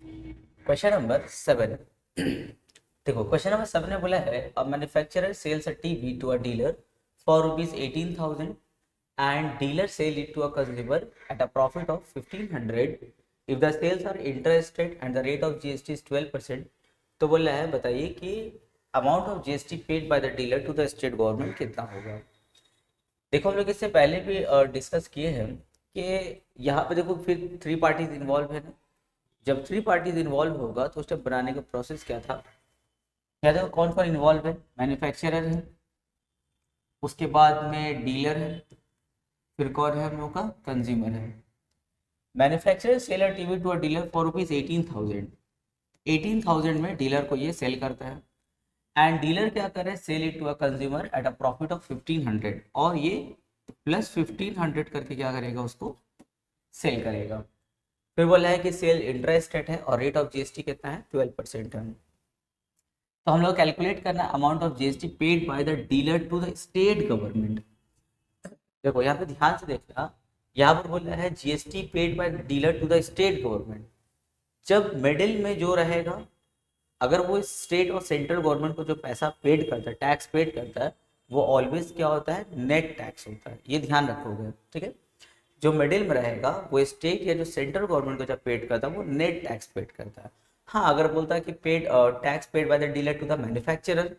Question number 7। देखो question number 7 ने बोला है a manufacturer sells a TV to a dealer for rupees 18,000 and dealer sell it to a consumer at a profit of 1500 if the sales are interested and the rate of GST is 12%। तो बोला है बताइए कि amount of GST paid by the dealer to the state government कितना होगा। देखो हम लोग इससे पहले भी डिस्कस किए हैं कि यहाँ पे देखो फिर थ्री पार्टीज इन्वॉल्व है ना। जब थ्री पार्टीज इन्वॉल्व होगा तो उस टाइम बनाने का प्रोसेस क्या था। क्या देखो कौन कौन इन्वॉल्व है, मैन्युफैक्चरर है, उसके बाद में डीलर है, फिर कौन है हम लोग का कंज्यूमर है। Manufacturer sell a TV to a dealer for rupees 18,000। 18,000 में डीलर को ये सेल करता है एंड डीलर क्या करे, sell it to a consumer at a profit of 1500 और ये प्लस 1500 करके क्या करेगा, उसको सेल करेगा। फिर बोला है कि सेल इंटरेस्ट रेट है और रेट ऑफ जीएसटी कितना है, 12% है। तो हम लोग कैलकुलेट करना amount of GST paid by the dealer to the state government. देखो यहाँ पे ध्यान से देखना, यहाँ पर बोल रहा है GST paid by dealer to the state government. जब मिडिल में जो रहेगा, अगर वो स्टेट और सेंट्रल गवर्नमेंट को जो पैसा पेड करता है, टैक्स पेड करता है, वो ऑलवेज क्या होता है, नेट टैक्स होता है। ये ध्यान रखोगे, ठीक है। जो मिडिल में रहेगा वो स्टेट या जो सेंट्रल गवर्नमेंट को जब पेड करता है वो नेट टैक्स पेड करता है। हाँ, अगर बोलता है कि paid tax paid by the dealer to the manufacturer,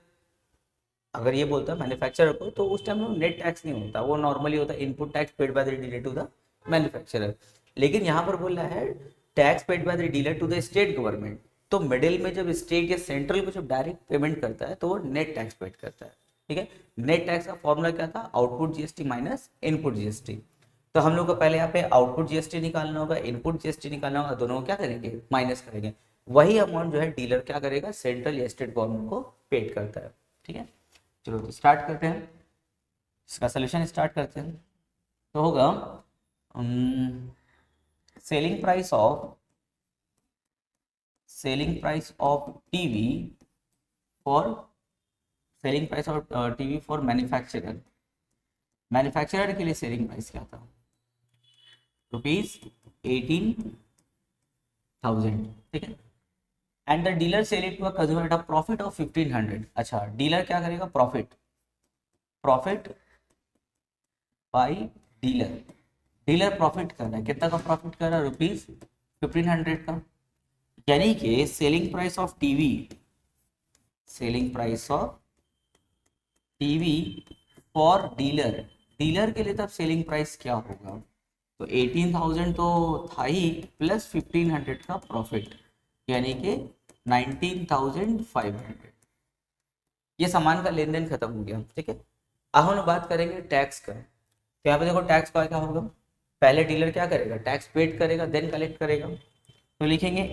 अगर ये बोलता है मैन्युफैक्चरर को, तो उस टाइम में नेट टैक्स नहीं होता, वो नॉर्मली होता है input tax paid by the dealer to the manufacturer. लेकिन यहाँ पर बोल रहा है tax paid by the dealer to the state government. तो मिडिल में जब स्टेट या सेंट्रल को जब डायरेक्ट पेमेंट करता है तो वो नेट टैक्स पेड करता है, ठीक है। नेट टैक्स का फॉर्मूला क्या था, output GST minus input GST. तो हम लोग को पहले यहाँ पे आउटपुट जीएसटी निकालना होगा, इनपुट जीएसटी निकालना होगा, दोनों को क्या करेंगे, माइनस करेंगे। वही अमाउंट जो है डीलर क्या करेगा, सेंट्रल या स्टेट गवर्नमेंट को पेड करता है, ठीक है। चलो तो स्टार्ट करते हैं, इसका सोल्यूशन स्टार्ट करते हैं। तो होगा selling price of TV for manufacturer. Manufacturer के लिए सेलिंग प्राइस क्या था, रुपीज 18,000, ठीक है। And the dealer sell it to a consumer at a profit of 1500। अच्छा, डीलर क्या करेगा, profit by dealer. Dealer profit कर रहा है, कितना का प्रॉफिट कर रहा है, रुपीज 1500 का। यानी कि selling price of TV for dealer के लिए तब सेलिंग प्राइस क्या होगा, तो 18,000 तो था ही, प्लस 1500 का प्रॉफिट, यानी कि 19,500। ये सामान का लेन देन खत्म हो गया, ठीक है। अब हम लोग बात करेंगे टैक्स का। तो यहाँ पे देखो टैक्स का क्या होगा, पहले डीलर क्या करेगा, टैक्स पेड करेगा, देन कलेक्ट करेगा। तो लिखेंगे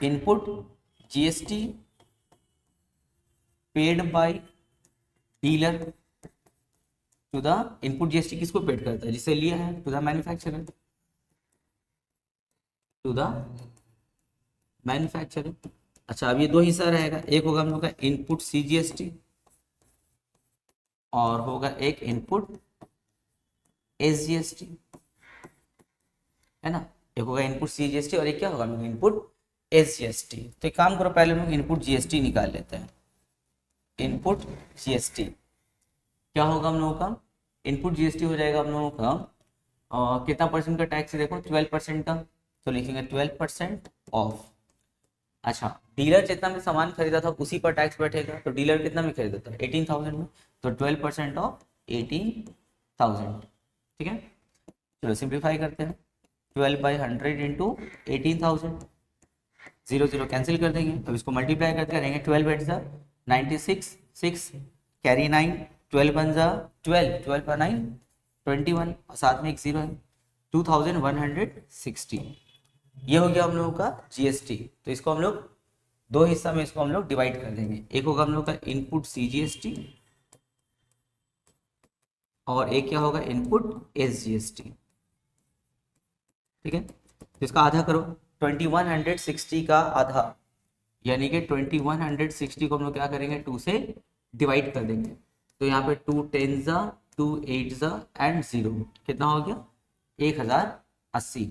input GST paid by dealer to the, input GST किसको पेड करता है, जिसे लिया है, टू द मैन्युफैक्चरर, अच्छा, अब ये दो हिस्सा रहेगा, एक होगा हम लोग का इनपुट सीजीएसटी और होगा एक इनपुट एसजीएसटी, है ना। एक होगा इनपुट सीजीएसटी और एक क्या होगा इनपुट एसजीएसटी। तो एक काम करो, पहले हम लोग इनपुट जीएसटी निकाल लेते हैं। इनपुट जीएसटी क्या होगा हम लोगों का, इनपुट जीएसटी हो जाएगा हम लोगों का कितना परसेंट का टैक्स है, देखो 12% का। तो लिखेंगे 12% ऑफ। अच्छा, डीलर जितना में सामान खरीदा था उसी पर टैक्स बैठेगा, तो डीलर कितना में खरीदा था, 18,000 में, तो 12% ऑफ 18,000, ठीक है। चलो सिंप्लीफाई करते हैं, 12/100 इंटू 18,000, 0 0 कैंसिल कर देंगे। अब इसको मल्टीप्लाई करते करेंगे, 12 8 जा 96, 6 कैरी 9, 12 1 जा 12, 12 पर 9 21 और साथ में एक 0 है, 2160। ये हो गया हम लोगों का जीएसटी। तो इसको हम लोग दो हिस्सा में इसको हम लोग डिवाइड कर देंगे, एक होगा हम लोग का इनपुट सीजीएसटी और एक क्या होगा, इनपुट एसजीएसटी, ठीक है। तो इसका आधा करो, 2160 का आधा, यानी कि 2160 को हम लोग क्या करेंगे, 2 से डिवाइड कर देंगे। तो यहाँ पे 2 10 जा 2 8 जा एंड 0 कितना हो गया, 1000 80,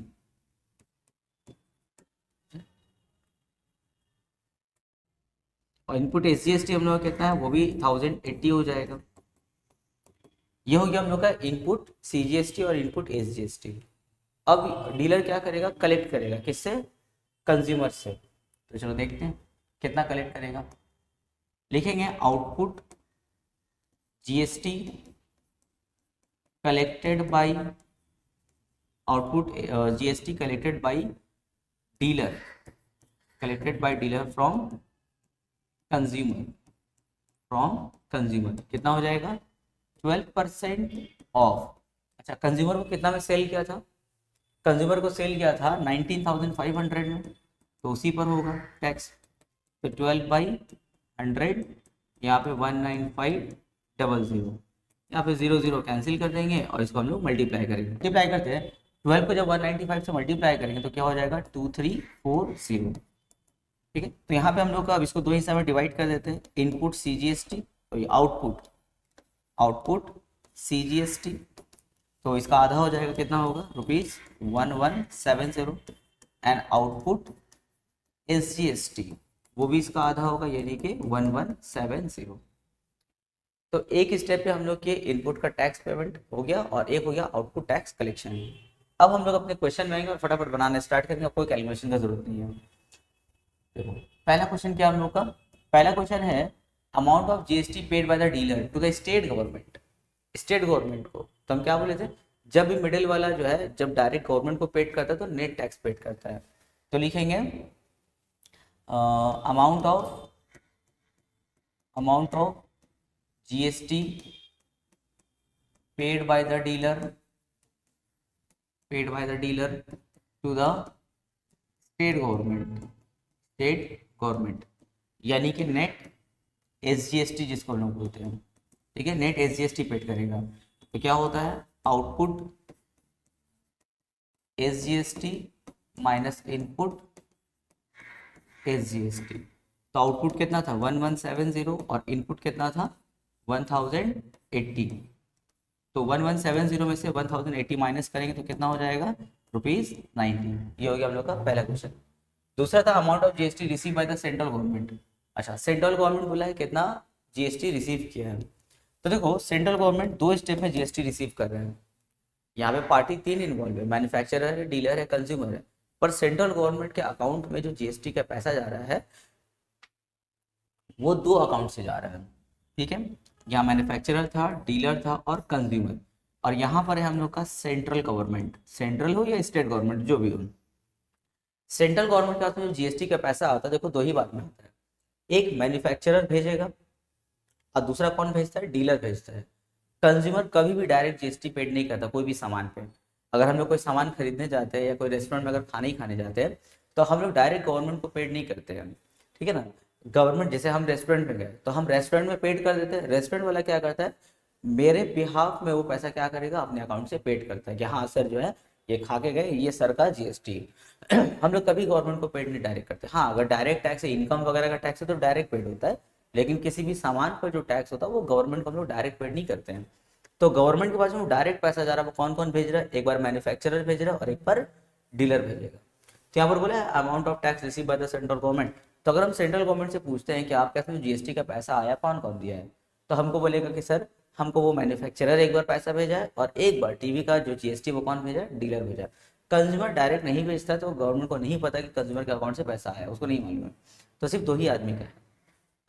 और इनपुट SGST हम लोग का कितना है, वो भी 1080 हो जाएगा। ये हो गया हम लोग का इनपुट CGST और इनपुट SGST। अब डीलर क्या करेगा, कलेक्ट करेगा किससे, कंज्यूमर से। तो चलो देखते हैं कितना कलेक्ट करेगा। लिखेंगे output GST collected by, output GST collected by dealer, collected by dealer from consumer, from consumer कितना हो जाएगा, 12% ऑफ। अच्छा, कंज्यूमर को कितना में सेल किया था, कंज्यूमर को सेल किया था 19,500 में, तो उसी पर होगा टैक्स। तो 12/100, यहाँ पे 19500, यहाँ पे 00 कैंसिल कर देंगे और इसको हम लोग मल्टीप्लाई करेंगे। मल्टीप्लाई करते हैं 12 को जब 195 से मल्टीप्लाई करेंगे तो क्या हो जाएगा, 2340। ठीक है, तो यहाँ पे हम लोग का अब इसको दो हिस्सा में डिवाइड कर देते हैं, इनपुट CGST और ये आउटपुट CGST। तो इसका आधा हो जाएगा, कितना होगा, ₹1170, एंड आउटपुट SGST वो भी इसका आधा होगा, यानी कि 1170। तो एक स्टेप पे हम लोग के इनपुट का टैक्स पेमेंट हो गया और एक हो गया आउटपुट टैक्स कलेक्शन। अब हम लोग अपने क्वेश्चन में आएंगे और फटाफट बनाने स्टार्ट करेंगे, कोई कैलकुलेशन का जरूरत नहीं है। देखो पहला क्वेश्चन क्या हम लोग का, पहला क्वेश्चन है amount of GST paid by the dealer to the state government. State government को तो हम क्या बोले थे, जब भी मिडिल वाला जो है जब डायरेक्ट गवर्नमेंट को पेड करता है तो नेट टैक्स पेड करता है। तो लिखेंगे amount of GST paid by the dealer to the state government, यानी कि नेट SGST जिसको हम लोग बोलते हैं। ठीक है, नेट SGST पेड करेगा। तो क्या होता है, output SGST minus input SGST। तो आउटपुट कितना था 1170 और इनपुट कितना था 1080। तो 1170 में से 1080 माइनस करेंगे तो कितना हो जाएगा, ₹90। ये हो गया हम लोग का पहला क्वेश्चन। दूसरा था amount of GST receive by the central government. अच्छा, सेंट्रल गवर्नमेंट बोला है कितना GST रिसीव किया है। तो देखो सेंट्रल गवर्नमेंट दो स्टेप में GST रिसीव कर रहे हैं। यहाँ पे पार्टी तीन इन्वॉल्व है, मैन्युफैक्चरर है, डीलर है, कंज्यूमर है। पर सेंट्रल गवर्नमेंट के अकाउंट में जो GST का पैसा जा रहा है वो दो अकाउंट से जा रहा है। ठीक है, यहाँ मैन्युफैक्चरर था, डीलर था और कंज्यूमर, और यहाँ पर है हम लोग का सेंट्रल गवर्नमेंट, सेंट्रल हो या स्टेट गवर्नमेंट जो भी हो। सेंट्रल गवर्नमेंट के हाथ में जो GST का पैसा आता है, देखो दो ही बात में आता है, एक मैन्युफैक्चरर भेजेगा और दूसरा कौन भेजता है, डीलर भेजता है। कंज्यूमर कभी भी डायरेक्ट GST पेड नहीं करता कोई भी सामान पे। अगर हम लोग कोई सामान खरीदने जाते हैं या कोई रेस्टोरेंट में अगर खाना ही खाने जाते हैं तो हम लोग डायरेक्ट गवर्नमेंट को पेड नहीं करते हैं। ठीक है ना, गवर्नमेंट जैसे हम रेस्टोरेंट में गए तो हम रेस्टोरेंट में पेड कर देते हैं, रेस्टोरेंट वाला क्या करता है मेरे बिहाफ में वो पैसा क्या करेगा अपने अकाउंट से पेड करता है कि हाँ सर जो है ये खा के गए, ये सर का GST। हम लोग कभी गवर्नमेंट को पेड नहीं डायरेक्ट करते। हाँ, अगर डायरेक्ट टैक्स है, इनकम वगैरह का टैक्स है तो डायरेक्ट पेड होता है, लेकिन किसी भी सामान पर जो टैक्स होता है वो गवर्नमेंट को हम लोग डायरेक्ट पेड नहीं करते हैं। तो गवर्नमेंट के पास में डायरेक्ट पैसा जा रहा है, वो कौन कौन भेज रहा है, एक बार मैन्युफैक्चरर भेज रहा है और एक बार डीलर भेजेगा। तो यहाँ पर बोला है amount of tax receive by the central government. तो अगर हम सेंट्रल गवर्नमेंट से पूछते हैं कि आपके पास में GST का पैसा आया, कौन कौन दिया है, तो हमको बोलेगा कि सर हमको वो मैन्युफैक्चरर एक बार पैसा भेजा है और एक बार टीवी का जो GST वो कौन भेजा है, डीलर भेजा है। कंज्यूमर डायरेक्ट नहीं भेजता तो गवर्नमेंट को नहीं पता कि कंज्यूमर के अकाउंट से पैसा आया, उसको नहीं मालूम है। तो सिर्फ दो ही आदमी का है।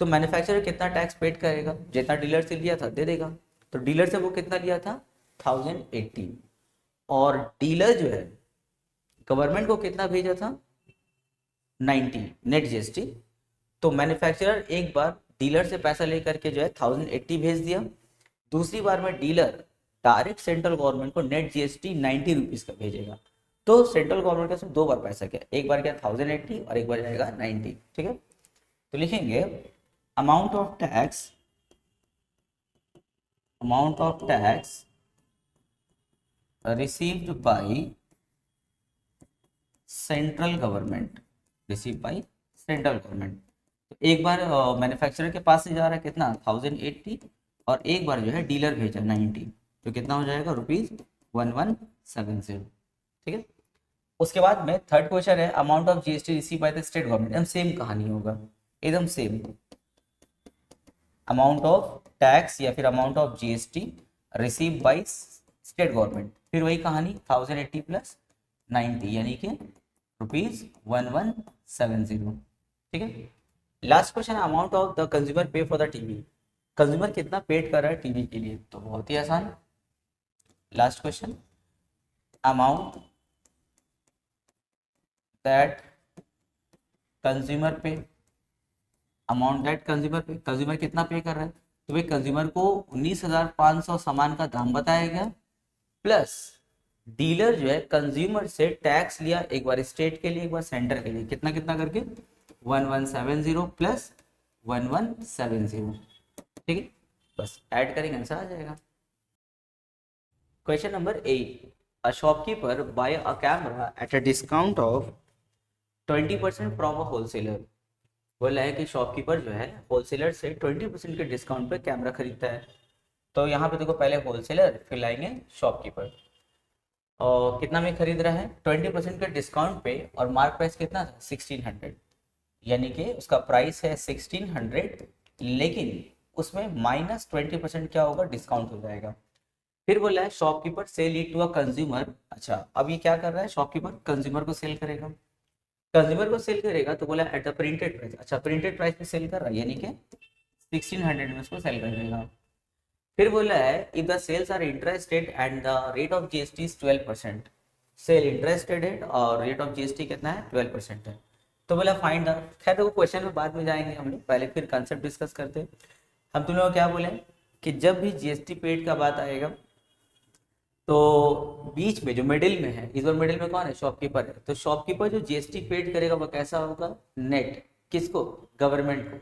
तो मैन्युफैक्चरर कितना टैक्स पेड करेगा, जितना डीलर से लिया था दे देगा। तो डीलर से वो कितना लिया था 1080, और डीलर जो है गवर्नमेंट को कितना भेजा था 90 नेट GST। तो मैन्युफैक्चरर एक बार डीलर से पैसा लेकर के जो है 1080 भेज दिया, दूसरी बार में डीलर डायरेक्ट सेंट्रल गवर्नमेंट को नेट GST 90 रुपीज का भेजेगा। तो सेंट्रल गवर्नमेंट का सिर्फ दो बार पैसा क्या, एक बार क्या 1080 और एक बार जाएगा 90। ठीक है, तो लिखेंगे amount of tax received by central government, तो एक बार मैन्युफैक्चरर के पास से जा रहा है कितना 1080 और एक बार जो है डीलर भेजा 90, तो कितना हो जाएगा ₹1170। ठीक है, उसके बाद में थर्ड क्वेश्चन है amount of GST receive by the state government, एकदम सेम कहानी होगा, एकदम सेम। अमाउंट ऑफ टैक्स या फिर amount of GST receive by state government, फिर वही कहानी 1080 प्लस 90 यानी कि ₹1170। ठीक है। Last question amount of the consumer pay for the TV, consumer कितना पेड कर रहा है टीवी के लिए, तो बहुत ही आसान। Last question amount that consumer पे, अमाउंट दैट कंज्यूमर पे, कंज्यूमर कितना पे कर रहा है, तो भाई कंज्यूमर को 19,500 सामान का दाम बताया गया, प्लस डीलर जो है कंज्यूमर से टैक्स लिया, एक बार स्टेट के लिए एक बार सेंटर के लिए, कितना कितना करके 1170 प्लस 1170। ठीक है, बस ऐड करेंगे आंसर आ जाएगा। Question number 8, a shopkeeper buy a camera at a discount of 20% from a wholesaler. बोला है कि शॉपकीपर जो है होलसेलर से 20% के डिस्काउंट पे कैमरा खरीदता है। तो यहाँ पे देखो पहले होलसेलर फिर लाएंगे शॉपकीपर, और कितना में खरीद रहा है 20% के डिस्काउंट पे, और मार्क प्राइस कितना था 1600, यानी कि उसका प्राइस है 1600, लेकिन उसमें -20% क्या होगा, डिस्काउंट हो जाएगा। फिर बोला है shopkeeper sell it to a consumer. अच्छा, अब ये क्या कर रहा है, शॉपकीपर कंज्यूमर को सेल करेगा, कंज्यूमर को सेल करेगा तो बोला एट द प्रिंटेड प्राइस। अच्छा, प्रिंटेड प्राइस पे सेल कर रहा है यानी कि 1600 में उसको सेल कर देगा। फिर बोला है if the sales are interested and the rate of GST is 12%, sell interested है और रेट ऑफ जीएसटी कितना है 12% है, तो बोला फाइंड द, खैर देखो क्वेश्चन में बाद में जाएंगे हम लोग, पहले फिर कंसेप्ट डिस्कस करते हैं। हम तुम लोग क्या बोले कि जब भी जीएसटी पेड का बात आएगा तो बीच में जो मिडिल में है, इस बार मिडिल में कौन है, शॉपकीपर है, तो शॉपकीपर जो जीएसटी पेड करेगा वो कैसा होगा, नेट, किसको, गवर्नमेंट को।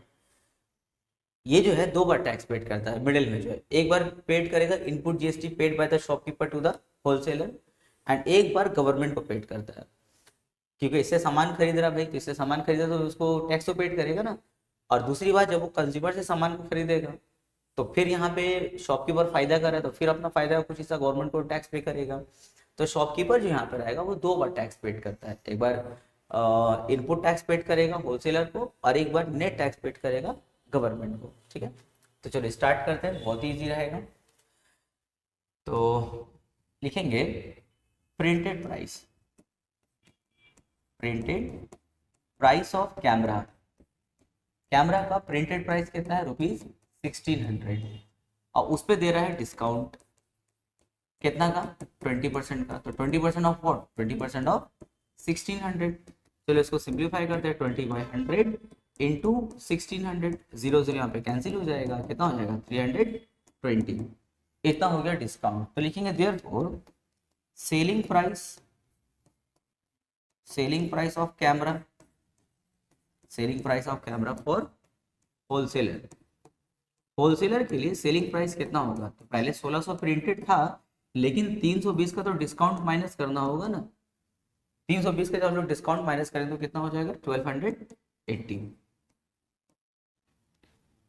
ये जो है 2 बार टैक्स पेड करता है मिडिल में, जो है एक बार पेड करेगा input GST paid by the shopkeeper to the wholesaler, and एक बार गवर्नमेंट को पेड करता है, क्योंकि इससे सामान खरीद रहा भाई, तो इससे सामान खरीदा तो उसको टैक्स तो पेड करेगा ना। और दूसरी बात, जब वो कंज्यूमर से सामान को खरीदेगा तो फिर यहाँ पे शॉपकीपर फायदा कर रहा है, तो फिर अपना फायदा कुछ हिस्सा गवर्नमेंट को टैक्स पे करेगा। तो शॉपकीपर जो यहाँ पे रहेगा वो 2 बार टैक्स पेड करता है, एक बार इनपुट टैक्स पेड करेगा होलसेलर को, और एक बार नेट टैक्स पेड करेगा गवर्नमेंट को। ठीक है, तो चलो स्टार्ट करते हैं, बहुत ईजी रहेगा। तो लिखेंगे printed price, printed price of camera, camera का प्रिंटेड प्राइस कितना है ₹1600, और उस पर दे रहा है डिस्काउंट कितना का 20% का, तो 20% ऑफ व्हाट, 20% ऑफ 1600। चलो इसको सिंप्लीफाई करते हैं, 20/100 इंटू 1600, 0 यहाँ पे कैंसिल हो जाएगा, कितना हो जाएगा 320, इतना हो गया डिस्काउंट। तो लिखेंगे therefore selling price, selling price of camera, selling price of camera for wholesaler, wholesaler के लिए सेलिंग प्राइस कितना होगा, तो पहले 1600 प्रिंटेड था, लेकिन 320 का तो डिस्काउंट माइनस करना होगा ना, 320 का जब हम लोग डिस्काउंट माइनस करें तो कितना हो जाएगा 1280।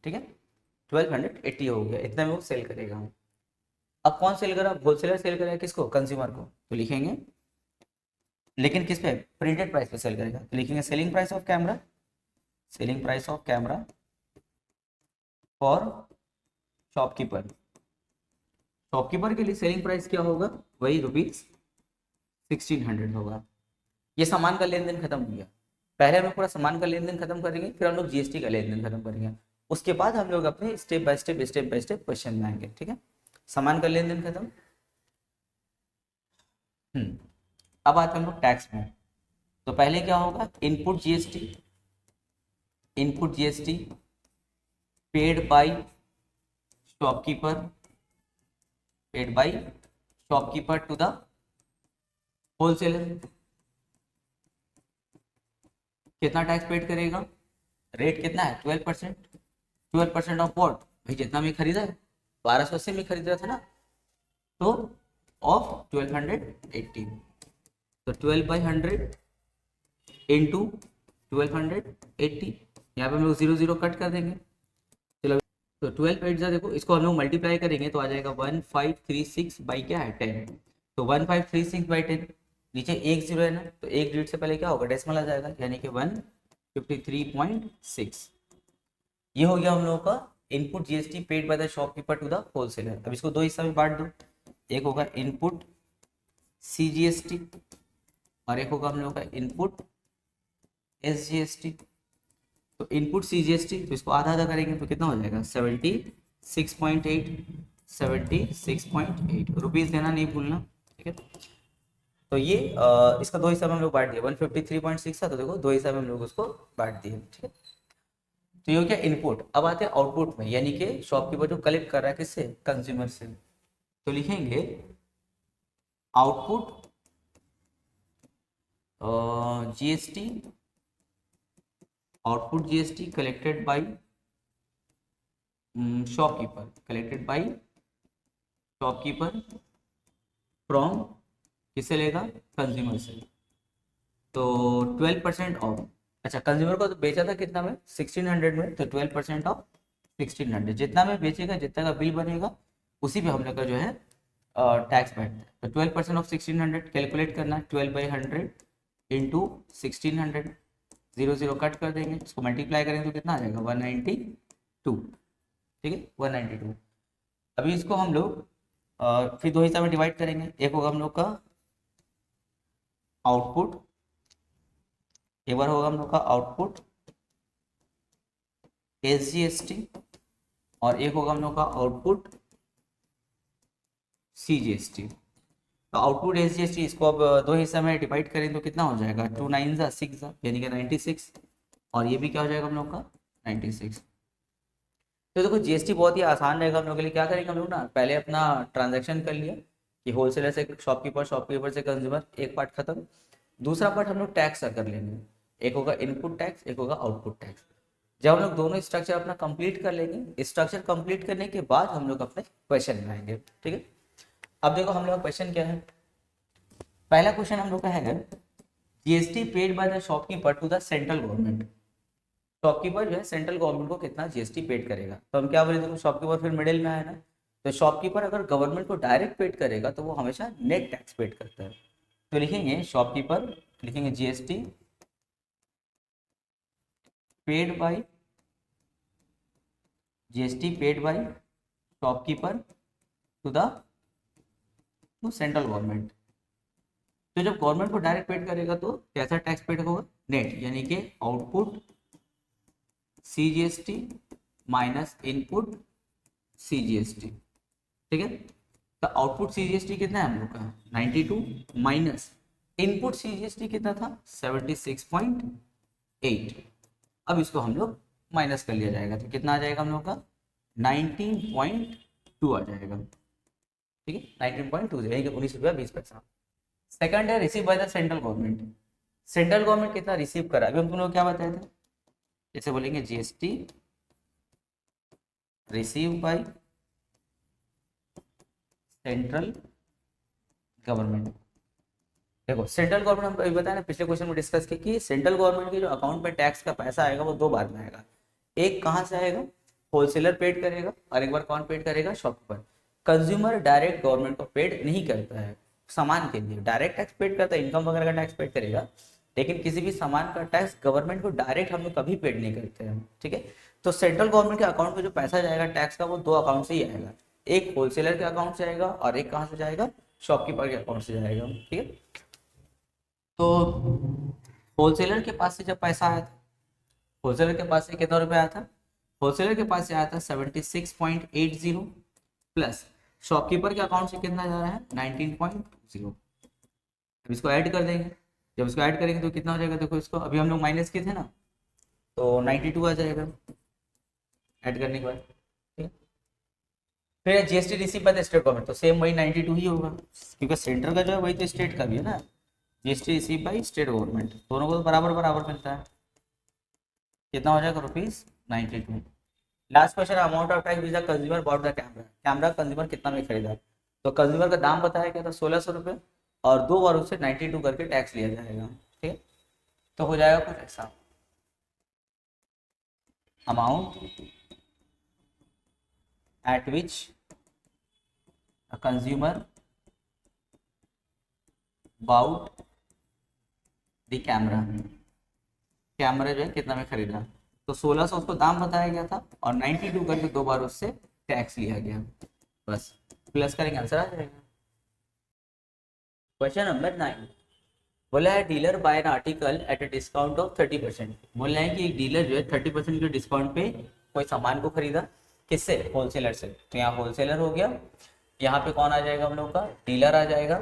ठीक है, 1280 हो गया, इतना में वो सेल करेगा। अब कौन सेल करा, होलसेलर सेल करेगा किसको, कंज्यूमर को, तो लिखेंगे, लेकिन किस पे, प्रिंटेड प्राइस पे सेल करेगा, तो लिखेंगे selling price of camera, selling price of camera for shopkeeper, shopkeeper के लिए सेलिंग प्राइस क्या होगा, वही ₹1600 होगा। ये सामान का लेन देन खत्म हो गया, पहले हम लोग पूरा सामान का लेन देन खत्म करेंगे, फिर हम लोग जीएसटी का लेन देन खत्म करेंगे, उसके बाद हम लोग अपने स्टेप बाय स्टेप क्वेश्चन में आएंगे। ठीक है, सामान का लेन देन खत्म। अब आते हम लोग टैक्स में, तो पहले क्या होगा, input GST, input GST paid by shopkeeper, paid by shopkeeper to the wholesaler, कितना टैक्स पेड करेगा, रेट कितना है 12%, 12% ऑफ व्हाट, भाई जितना में खरीदा है 1280 में खरीदा था ना, तो ऑफ 1280, तो 12/100 इंटू 1280, यहाँ पे हम लोग 0 कट कर देंगे। चलो, तो 12 जा देखो, इसको हम लोग मल्टीप्लाई करेंगे तो आ जाएगा 1536 बाई क्या है 10, तो 1536 बाई 10, नीचे एक जीरो है ना, तो एक डिजिट से पहले क्या होगा, डेसिमल आ जाएगा, यानी कि 153.6। ये हो गया हम लोगों का input GST paid by the shopkeeper to the wholesaler. अब इसको दो हिस्सा में बांट दो, एक होगा इनपुट सीजीएसटी और एक होगा हम लोगों का इनपुट एसजीएसटी। तो इनपुट सीजीएसटी, तो इसको आधा आधा करेंगे तो कितना हो जाएगा, 76.8 रुपीज़ देना नहीं भूलना, ठीक है। तो ये इसका दो हिस्सा में हम लोग बांट दिए, 153.6 था, तो देखो दो हिस्सा में हम लोग उसको बांट दिए, ठीक है। तो ये हो गया इनपुट। अब आते हैं आउटपुट में, यानी कि शॉपकीपर जो कलेक्ट कर रहा है किससे, कंज्यूमर से। तो लिखेंगे output GST, output GST collected by shopkeeper, collected by shopkeeper from, किससे लेगा, कंज्यूमर से। तो 12% ऑफ, अच्छा कंज्यूमर को तो बेचा था कितना में, 1600 में, तो 12% ऑफ 1600, जितना में बेचेगा, जितना का बिल बनेगा उसी पे हम लोग का जो है टैक्स बैठता है। तो 12% ऑफ 1600 कैलकुलेट करना है, 12/100 इंटू 1600, 0 कट कर देंगे, इसको मल्टीप्लाई करेंगे तो कितना आ जाएगा, 192, ठीक है 192। अभी इसको हम लोग फिर दो हिस्सा में डिवाइड करेंगे, एक होगा हम लोग का आउटपुट, एक बार होगा हम लोग का आउटपुट एसजीएसटी और एक होगा हम लोग का आउटपुट सीजीएसटी। तो आउटपुट एसजीएसटी इसको अब दो हिस्सा में डिवाइड करें तो कितना हो जाएगा, 2 9 6 यानी कि 96, और ये भी क्या हो जाएगा हम लोग का 96। तो देखो जीएसटी बहुत ही आसान रहेगा हम लोग के लिए। क्या करेंगे हम लोग ना, पहले अपना ट्रांजैक्शन कर लिया कि होलसेलर से शॉपकीपर, शॉपकीपर से कंज्यूमर, एक पार्ट खत्म। दूसरा पार्ट हम लोग टैक्स का कर लेंगे, एक होगा इनपुट टैक्स, एक होगा आउटपुट टैक्स। जब हम लोग दोनों स्ट्रक्चर अपना कंप्लीट कर लेंगे, स्ट्रक्चर कंप्लीट करने के बाद हम लोग अपने क्वेश्चन में आएंगे, ठीक है। अब देखो हम लोग का क्वेश्चन क्या है, पहला क्वेश्चन हम लोग का है GST paid by the shopkeeper to the central government. Shopkeeper जो है सेंट्रल गवर्नमेंट को कितना जीएसटी पेड करेगा। तो हम क्या बोले, देखो शॉपकीपर फिर मिडिल में आया ना, तो शॉपकीपर अगर गवर्नमेंट को डायरेक्ट पेड करेगा तो वो हमेशा नेट टैक्स पेड करता है। तो लिखेंगे शॉपकीपर, लिखेंगे GST paid by, GST paid by shopkeeper to the central government. तो जब गवर्नमेंट को डायरेक्ट पेड करेगा तो कैसा टैक्स पेड होगा, नेट, यानी कि output CGST minus input CGST, ठीक है। तो आउटपुट सीजीएसटी कितना है हम लोग का 92 माइनस इनपुट सीजीएसटी कितना था 76.8। अब इसको हम लोग माइनस कर लिया जाएगा तो कितना आ जाएगा हम लोग का 19.2 आ जाएगा, ठीक है 19.2 यानी कि 19 रुपया 20 पैसा। सेकंड है receive by the central government. Central government कितना रिसीव करा, अभी हम तुम लोग क्या बताए थे, जैसे बोलेंगे GST receive by central government. देखो सेंट्रल गवर्नमेंट हम अभी बताया ना, पिछले क्वेश्चन में डिस्कस किया कि सेंट्रल गवर्नमेंट के जो अकाउंट में टैक्स का पैसा आएगा वो दो बार में आएगा। एक कहाँ से आएगा, होलसेलर पेड करेगा, और एक बार कौन पेड करेगा, शॉपकीपर। कंज्यूमर डायरेक्ट गवर्नमेंट को पेड नहीं करता है, सामान के लिए डायरेक्ट टैक्स पेड करता है, इनकम वगैरह का टैक्स पेड करेगा, लेकिन किसी भी सामान का टैक्स गवर्नमेंट को डायरेक्ट हम लोग कभी पेड नहीं करते हैं, ठीक है। तो सेंट्रल गवर्नमेंट के अकाउंट में जो पैसा जाएगा टैक्स का, वो दो अकाउंट से ही आएगा, एक होलसेलर के अकाउंट से आएगा और एक कहाँ से जाएगा, शॉपकीपर के अकाउंट से जाएगा, ठीक है। तो होलसेलर के पास से जब पैसा आया था, होलसेलर के पास से कितना रुपया आया था, होलसेलर के पास से आया था 76.80 प्लस शॉपकीपर के अकाउंट से कितना जा रहा है 19.0। अब इसको ऐड कर देंगे, जब इसको ऐड करेंगे तो कितना हो जाएगा, देखो इसको अभी हम लोग माइनस किए थे ना, तो 92 आ जाएगा ऐड करने के बाद, ठीक है। फिर GST receive by the state government, तो सेम वही 92 ही होगा, क्योंकि सेंटर का जो है वही तो स्टेट का भी है ना। GST receive by state government, दोनों को तो बराबर बराबर मिलता है, कितना हो जाएगा ₹92। Last question, amount of tax which the consumer bought the camera. Camera consumer कितना में खरीदा, तो कंज्यूमर का दाम बताया क्या था 1600 रुपये, और दो बार उससे 92 करके टैक्स लिया जाएगा, ठीक है। तो हो जाएगा कुछ ऐसा, amount at which a consumer bought the camera, camera जो है कितना में खरीदा, तो 1600 उसको दाम बताया गया था और 92 करके 2 बार उससे टैक्स लिया गया, बस प्लस करेंगे आंसर आ जाएगा। क्वेश्चन नंबर 9, बोला है dealer buy an article at a discount of 30%। बोला है कि एक डीलर जो है 30% के डिस्काउंट पे कोई सामान को खरीदा, किससे, होलसेलर से, तो यहाँ होलसेलर हो गया, यहाँ पे कौन आ जाएगा हम लोग का, डीलर आ जाएगा।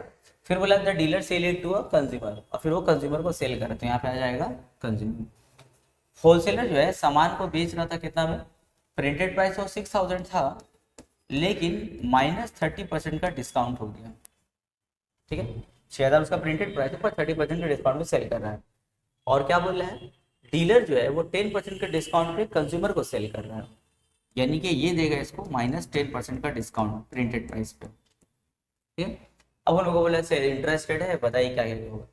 फिर बोला the dealer sell it to a consumer, और फिर वो कंज्यूमर को सेल करे, तो यहाँ पे आ जाएगा कंज्यूमर। होलसेलर जो है सामान को बेच रहा था कितना में, प्रिंटेड प्राइस ऑफ 6000 था, लेकिन -30% का डिस्काउंट हो गया, ठीक है, 6000 उसका प्रिंटेड प्राइस है पर 30% के डिस्काउंट में सेल कर रहा है। और क्या बोल रहा है, डीलर जो है वो 10% के डिस्काउंट पे कंज्यूमर को सेल कर रहा है, यानी कि ये देगा इसको -10% का डिस्काउंट प्रिंटेड प्राइस पे, ठीक है। अब हम लोग को बोला इंटरेस्टेड है, बताइए क्या होगा।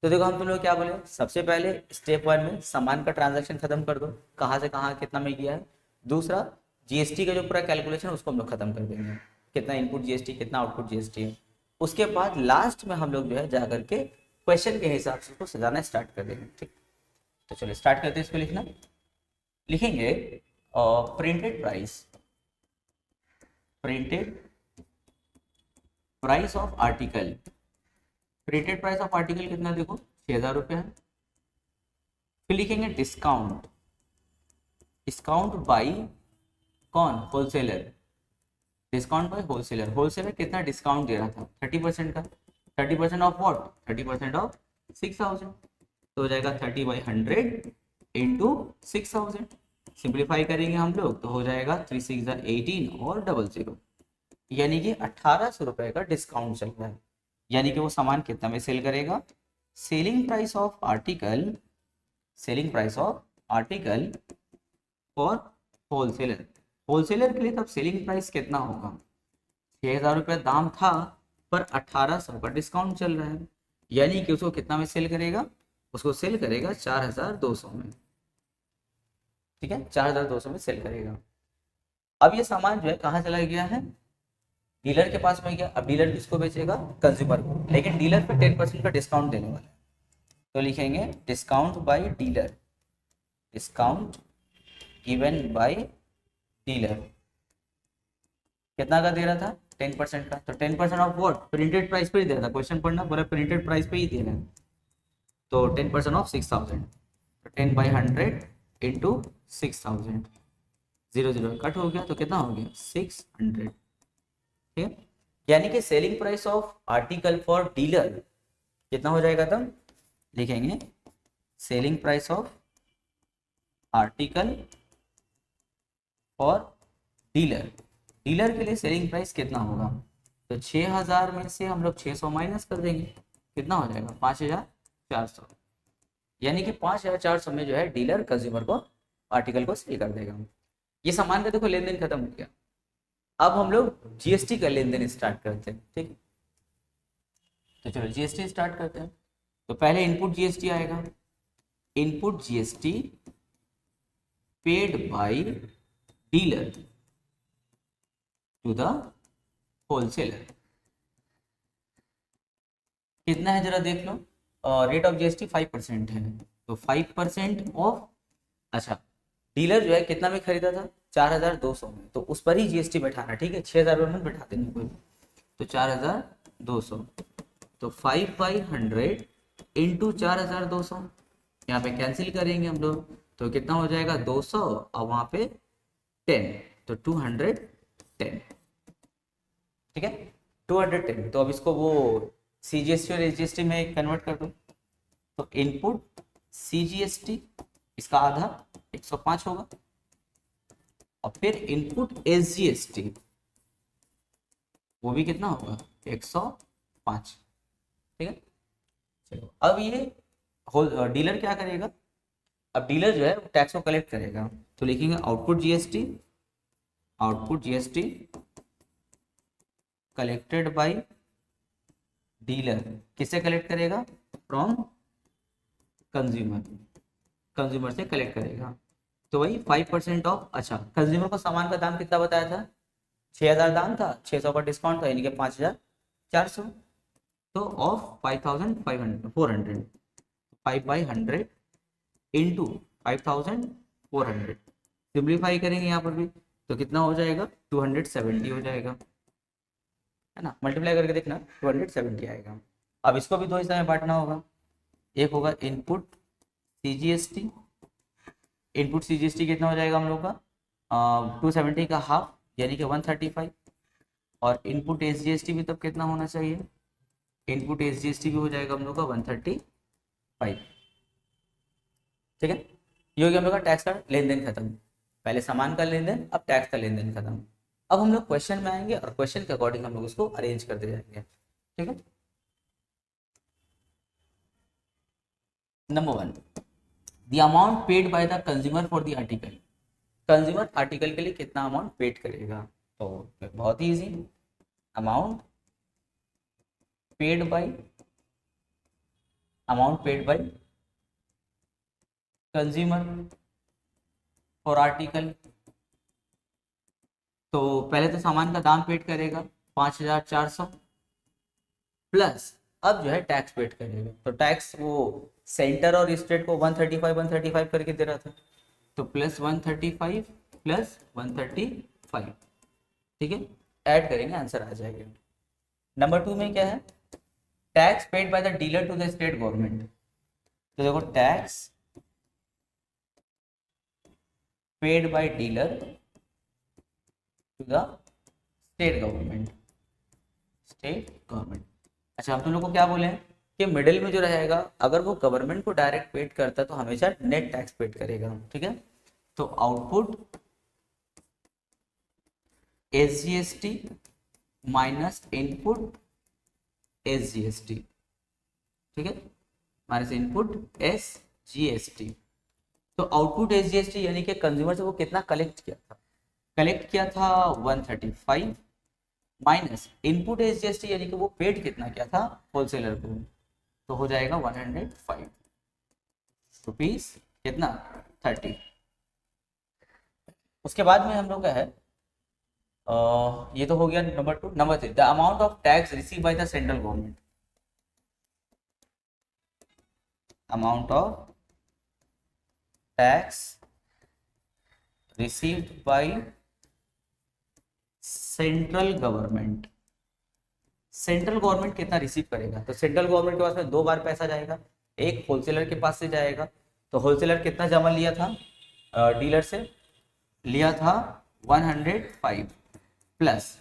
तो देखो हम तुम लोग क्या बोले, सबसे पहले स्टेप 1 में सामान का ट्रांजैक्शन खत्म कर दो, कहाँ से कहाँ कितना में किया है। दूसरा जीएसटी का जो पूरा कैलकुलेशन उसको हम लोग खत्म कर देंगे, कितना इनपुट जीएसटी कितना आउटपुट जीएसटी है। उसके बाद लास्ट में हम लोग जो है जा करके क्वेश्चन के हिसाब से उसको सजाना स्टार्ट कर देंगे, ठीक। तो चलो स्टार्ट करते हैं, इसको लिखना, लिखेंगे printed price of article, printed price of article कितना देखो 6000 रुपये है। फिर लिखेंगे डिस्काउंट, डिस्काउंट बाई कौन, wholesaler, discount by wholesaler, wholesaler कितना डिस्काउंट दे रहा था 30% का, 30% ऑफ व्हाट, 30% ऑफ 6000, तो हो जाएगा 30/100 इंटू 6000, सिंप्लीफाई करेंगे हम लोग तो हो जाएगा 3 6 18 और 00, यानी कि 1800 रुपये का डिस्काउंट चल रहा है। यानी कि वो सामान कितना में सेल करेगा, selling price of article, selling price of article for wholesaler, wholesaler के लिए तब सेलिंग प्राइस कितना होगा, 6000 रुपये दाम था पर 1800 का डिस्काउंट चल रहा है, यानी कि उसको कितना में सेल करेगा, उसको सेल करेगा 4200 में, ठीक है, 4200 में सेल करेगा। अब ये सामान जो है कहाँ चला गया है, डीलर के पास में गया। अब डीलर किसको बेचेगा, कंज्यूमर को, लेकिन डीलर पे 10% का डिस्काउंट देने वाला है, तो लिखेंगे discount bye dealer, discount given by dealer, कितना का दे रहा था 10% का, तो 10% ऑफ व्हाट, प्रिंटेड प्राइस पे ही दे रहा था, क्वेश्चन पढ़ना पूरा प्रिंटेड प्राइस पे ही दे रहा है, तो 10% ऑफ 6000, तो 10/100 इंटू 6000, 00 कट हो गया तो कितना हो गया 600, ठीक है। यानी कि selling price of article for dealer कितना हो जाएगा, तब लिखेंगे selling price of article for dealer, dealer के लिए सेलिंग प्राइस कितना होगा, तो 6000 में से हम लोग 600 माइनस कर देंगे, कितना हो जाएगा 5400, यानी कि 5400 में जो है डीलर कंज्यूमर को आर्टिकल को सेल कर देगा। ये सामान का देखो लेन देन खत्म हो गया। अब हम लोग जीएसटी का लेन देन स्टार्ट करते हैं, ठीक। तो चलो जीएसटी स्टार्ट करते हैं। तो पहले इनपुट जीएसटी आएगा, input GST paid by dealer to the wholesaler, कितना है जरा देख लो, रेट ऑफ जीएसटी 5% है, तो 5% ऑफ, अच्छा डीलर जो है कितना में खरीदा था 4200 में, तो उस पर ही जीएसटी बैठाना, ठीक है, 6000 रुपये में बैठा देंगे कोई, तो 4200, तो 5/100 इंटू 4200, यहाँ पे कैंसिल करेंगे हम लोग, तो कितना हो जाएगा 200 और वहाँ पे 10, तो 210, ठीक है 210। तो अब इसको वो सीजीएसटी और एसजीएसटी में कन्वर्ट कर दो, तो इनपुट सीजीएसटी इसका आधा 105 होगा, और फिर इनपुट एसजीएसटी वो भी कितना होगा 105, ठीक है। चलो अब ये डीलर क्या करेगा, अब डीलर जो है वो टैक्स को कलेक्ट करेगा, तो लिखेंगे output GST, output GST collected by dealer, किससे कलेक्ट करेगा, फ्रॉम कंज्यूमर, कंज्यूमर से कलेक्ट करेगा, तो वही 5% ऑफ, अच्छा कंज्यूमर को सामान का दाम कितना बताया था 6000 दाम था, 600 का डिस्काउंट था, यानी कि 5400, तो ऑफ 5400, 5/100 इंटू 5400। सिंप्लीफाई करेंगे यहाँ पर भी तो कितना हो जाएगा, 270 हो जाएगा, है ना। मल्टीप्लाई करके देखना, 270 आएगा। अब इसको भी दो हिस्से में बांटना होगा। एक होगा इनपुट सीजीएसटी, इनपुट सीजीएसटी कितना हो जाएगा हम लोग का, 270 का हाफ यानी कि 135। और इनपुट एसजीएसटी भी तब कितना होना चाहिए, इनपुट एसजीएसटी भी हो जाएगा हम लोग का 135। ठीक है, ये हो गया हम लोग का टैक्स का लेन देन खत्म। पहले सामान का लेन देन, अब टैक्स का लेन देन खत्म। अब हम लोग क्वेश्चन में आएंगे और क्वेश्चन के अकॉर्डिंग हम लोग इसको अरेंज करते जाएंगे। ठीक है, number 1, the amount paid by the consumer for the article. Consumer article के लिए कितना अमाउंट पेड करेगा, तो बहुत ही easy, amount paid by consumer for article. तो पहले तो सामान का दाम पेड करेगा 5400 प्लस अब जो है टैक्स पेड करेगा। तो टैक्स वो सेंटर और स्टेट को 135 करके दे रहा था, तो प्लस 135 प्लस 135, ठीक है, ऐड करेंगे आंसर आ जाएगा। नंबर 2 में क्या है, tax paid by the dealer to the state government. तो देखो tax paid by dealer to the state government, अच्छा हम तुम लोग को क्या बोले हैं कि मिडिल में जो रहेगा अगर वो गवर्नमेंट को डायरेक्ट पेड करता है तो हमेशा नेट टैक्स पेड करेगा। ठीक है, तो output SGST minus input SGST, ठीक है, माइनस इनपुट एसजीएसटी। तो आउटपुट एसजीएसटी यानी कि कंज्यूमर से वो कितना कलेक्ट किया था 135 माइनस इनपुट एसजीएसटी यानी कि वो पेड कितना किया था होलसेलर को, तो हो जाएगा 105 रुपीज कितना 30। उसके बाद में हम लोग का है ये तो हो गया number 2। Number 3, the amount of tax receive by the central government. Amount of tax received by central government. Central government कितना रिसीव करेगा, तो सेंट्रल गवर्नमेंट के पास में 2 बार पैसा जाएगा, एक होलसेलर के पास से जाएगा। तो होलसेलर कितना जमा लिया था, डीलर से लिया था 105 प्लस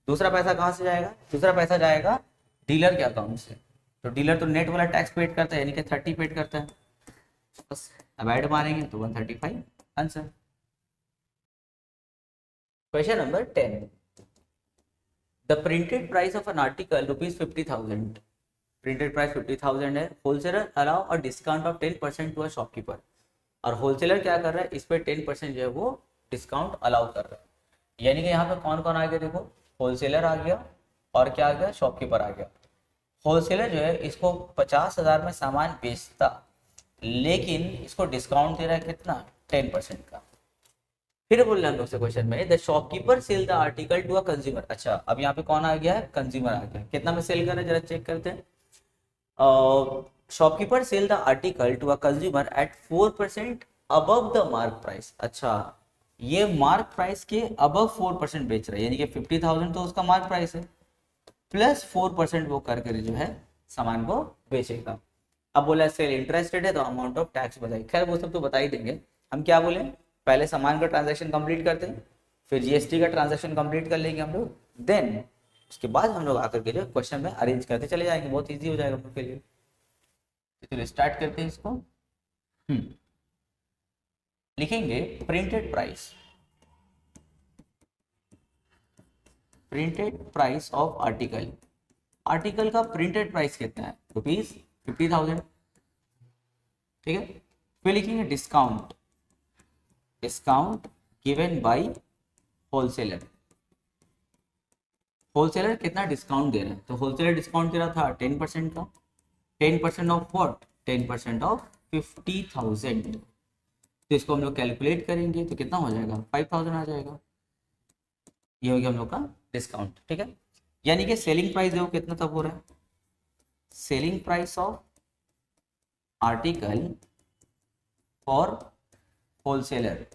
दूसरा पैसा कहाँ से जाएगा, दूसरा पैसा जाएगा डीलर के अकाउंट से। तो डीलर तो नेट वाला टैक्स पेड करता है यानी कि 30 पेड करता है, बस अब ऐड मारेंगे तो 135 answer. Question number 10, the printed price of an article ₹50,000। Printed price 50,000 है, होलसेलर अलाउ और discount of 10% to a shopkeeper. और होलसेलर क्या कर रहा है, इस पे 10% जो है वो डिस्काउंट अलाउ कर रहा है। यानी कि यहाँ पे कौन कौन आ गया, देखो होलसेलर आ गया और क्या आ गया, शॉपकीपर आ गया। होलसेलर जो है इसको 50,000 में सामान बेचता, लेकिन इसको डिस्काउंट दे रहा है कितना, 10% का। फिर बोल रहे हैं हम लोग से क्वेश्चन में, the shopkeeper sell the article to a consumer. अच्छा अब यहाँ पे कौन आ गया है, कंज्यूमर आ गया। कितना में सेल कर रहा है जरा चेक करते हैं। Shopkeeper sell the article to a consumer at 4% above the mark price. अच्छा ये मार्क प्राइस के अबव 4% बेच रहा है, यानी कि 50,000 तो उसका मार्क प्राइस है, प्लस 4% वो करके जो है सामान को बेचेगा। अब बोला सेल इंटरेस्टेड है तो अमाउंट ऑफ टैक्स बताइए। खैर वो सब तो बता ही देंगे, हम क्या बोले, पहले सामान का ट्रांजैक्शन कंप्लीट करते हैं, फिर जीएसटी का ट्रांजैक्शन कंप्लीट कर लेंगे हम लोग, देन उसके बाद हम लोग आकर के जो क्वेश्चन में अरेंज करते चले जाएंगे, बहुत इजी हो जाएगा हम लोग के लिए। तो चलिए स्टार्ट करते हैं इसको। लिखेंगे printed price of article. Article का प्रिंटेड प्राइस कितना है, ₹50,000, ठीक है। फिर लिखेंगे discount given by wholesaler. Wholesaler कितना डिस्काउंट दे रहा है, तो होलसेलर डिस्काउंट दे रहा था 10% का। 10% ऑफ व्हाट, 10% ऑफ 50,000। तो इसको हम लोग कैलकुलेट करेंगे तो कितना हो जाएगा, 5,000 आ जाएगा। ये हो गया हम लोग का डिस्काउंट, ठीक है। यानी कि सेलिंग प्राइस देखो कितना तब हो रहा है, selling price of article for wholesaler.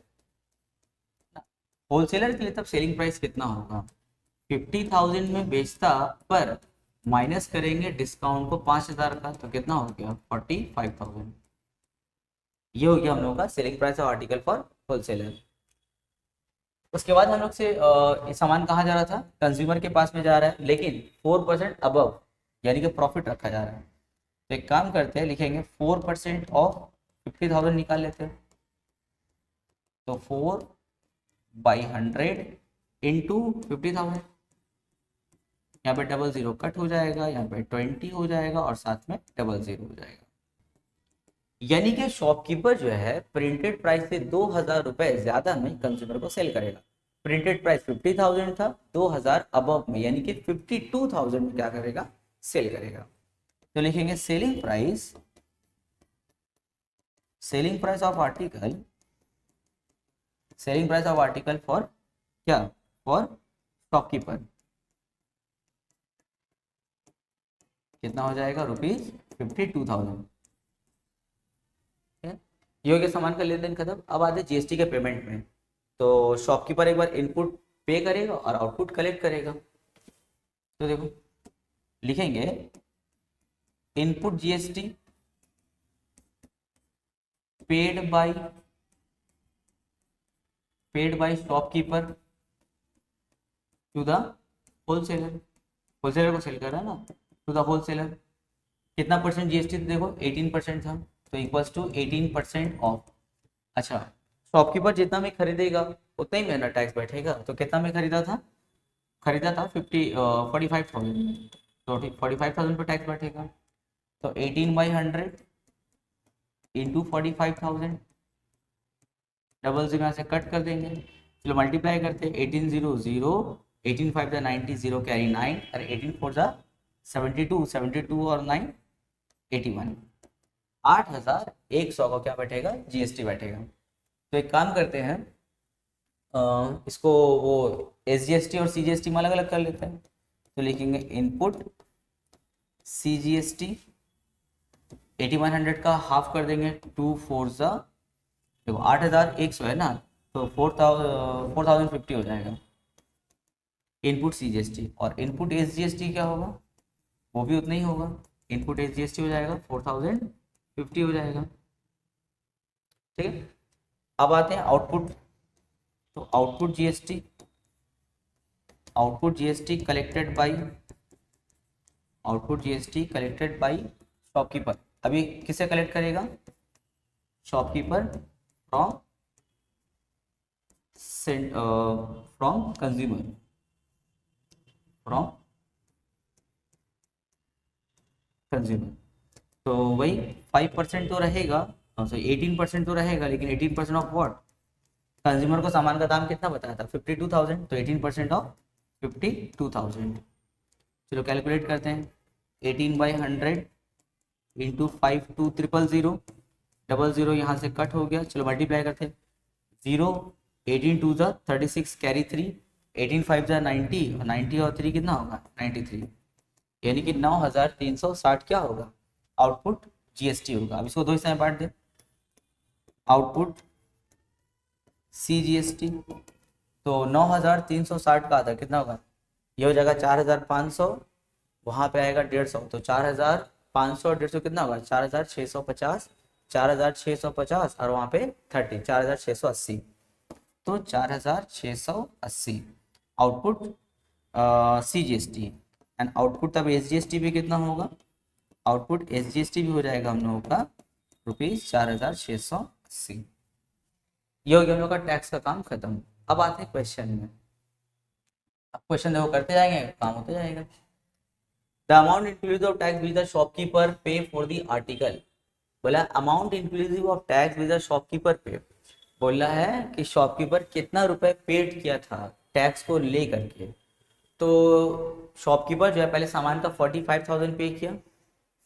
Wholesaler के लिए तब सेलिंग प्राइस कितना होगा, 50,000 में बेचता, पर माइनस करेंगे डिस्काउंट को 5,000 का, तो कितना हो गया 45,000। ये हो गया हम लोगों का selling price of article for wholesaler. उसके बाद हम लोग से ये सामान कहाँ जा रहा था, कंज्यूमर के पास में जा रहा है, लेकिन 4% अबव यानी कि प्रॉफिट रखा जा रहा है। तो एक काम करते हैं, लिखेंगे 4% ऑफ 50,000 निकाल लेते हैं। तो 4/100 इंटू 50,000, यहाँ पे डबल जीरो कट हो जाएगा, यहाँ पे 20 हो जाएगा और साथ में डबल जीरो हो जाएगा। यानी कि शॉपकीपर जो है प्रिंटेड प्राइस से 2,000 रुपए ज्यादा में कंज्यूमर को सेल करेगा। प्रिंटेड प्राइस 50,000 था, 2,000 अबव में यानी कि 52,000 में क्या करेगा, सेल करेगा। तो लिखेंगे selling price of article, selling price of article for क्या, फॉर शॉपकीपर कितना हो जाएगा, ₹52,000। ये हो गया सामान का लेन देन खत्म। अब आते जीएसटी के पेमेंट में। तो शॉपकीपर एक बार इनपुट पे करेगा और आउटपुट कलेक्ट करेगा। तो देखो लिखेंगे input GST paid by shopkeeper to the wholesaler. Wholesaler को सेल कर रहा है ना, टू द होलसेलर। कितना परसेंट जीएसटी, देखो 18% था, तो इक्वल्स टू 18% ऑफ। अच्छा, शॉपकीपर जितना में खरीदेगा उतना ही मेरा टैक्स बैठेगा। तो कितना में खरीदा था 45,000, तो 45,000 पर टैक्स बैठेगा। तो 18/100 इंटू 45,000, डबल जीरो यहाँ से कट कर देंगे, चलो मल्टीप्लाई करते हैं। 18 0 0, 18 5 90, 0 कैरी 9, और 18 4 72, 72 और 9 81, 8,100 का क्या बैठेगा, जीएसटी बैठेगा। तो एक काम करते हैं, इसको वो एसजीएसटी और सीजीएसटी में अलग अलग कर लेते हैं। तो लिखेंगे इनपुट सीजीएसटी 8100 का हाफ कर देंगे, 2 4 देखो 8,100 है ना, तो 4,050 हो जाएगा इनपुट सीजीएसटी। और इनपुट एसजीएसटी क्या होगा, वो भी उतना ही होगा। इनपुट एसजीएसटी हो जाएगा 4,050 हो जाएगा। ठीक है, अब आते हैं आउटपुट। तो output GST collected by shopkeeper. अभी किसे कलेक्ट करेगा, शॉपकीपर फ्रॉम कंज्यूमर, तो वही 5% तो रहेगा, 18% तो रहेगा, लेकिन 18% ऑफ व्हाट, कंज्यूमर को सामान का दाम कितना बताया था 52,000, तो 18% ऑफ 52,000। चलो कैलकुलेट करते हैं, 18/100 इंटू 52,000, डबल जीरो यहाँ से कट हो गया, चलो मल्टीप्लाई करते हैं। 0 18 2 36 कैरी 3, 18 5 90, और 90 और 3 कितना होगा 93, यानी कि 9,360 क्या होगा, आउटपुट जीएसटी होगा। अब इसको दो हिस्से में बांट दें, आउटपुट सीजीएसटी, तो 9,360 का आधा कितना होगा, ये हो जाएगा 4,500, वहाँ पे आएगा 150, तो 4,500 और 150 कितना होगा 4,650, 4,650 और वहाँ पे 30, 4,680, तो 4,680 आउटपुट सीजीएसटी। एंड आउटपुट तब एसजीएसटी भी कितना होगा, आउटपुट एसजीएसटी भी हो जाएगा हम लोगों का ₹4,680। ये हो गया हम लोग का टैक्स का काम खत्म। अब आते हैं क्वेश्चन में। अब क्वेश्चन देखो करते जाएंगे, काम होते जाएगा। The amount inclusive of tax with the shopkeeper पे फॉर द आर्टिकल, बोला amount inclusive of tax with the shopkeeper पे, बोला है कि शॉपकीपर कितना रुपए पेड किया था टैक्स को ले करके। तो शॉपकीपर जो है पहले सामान का 45,000 पे किया,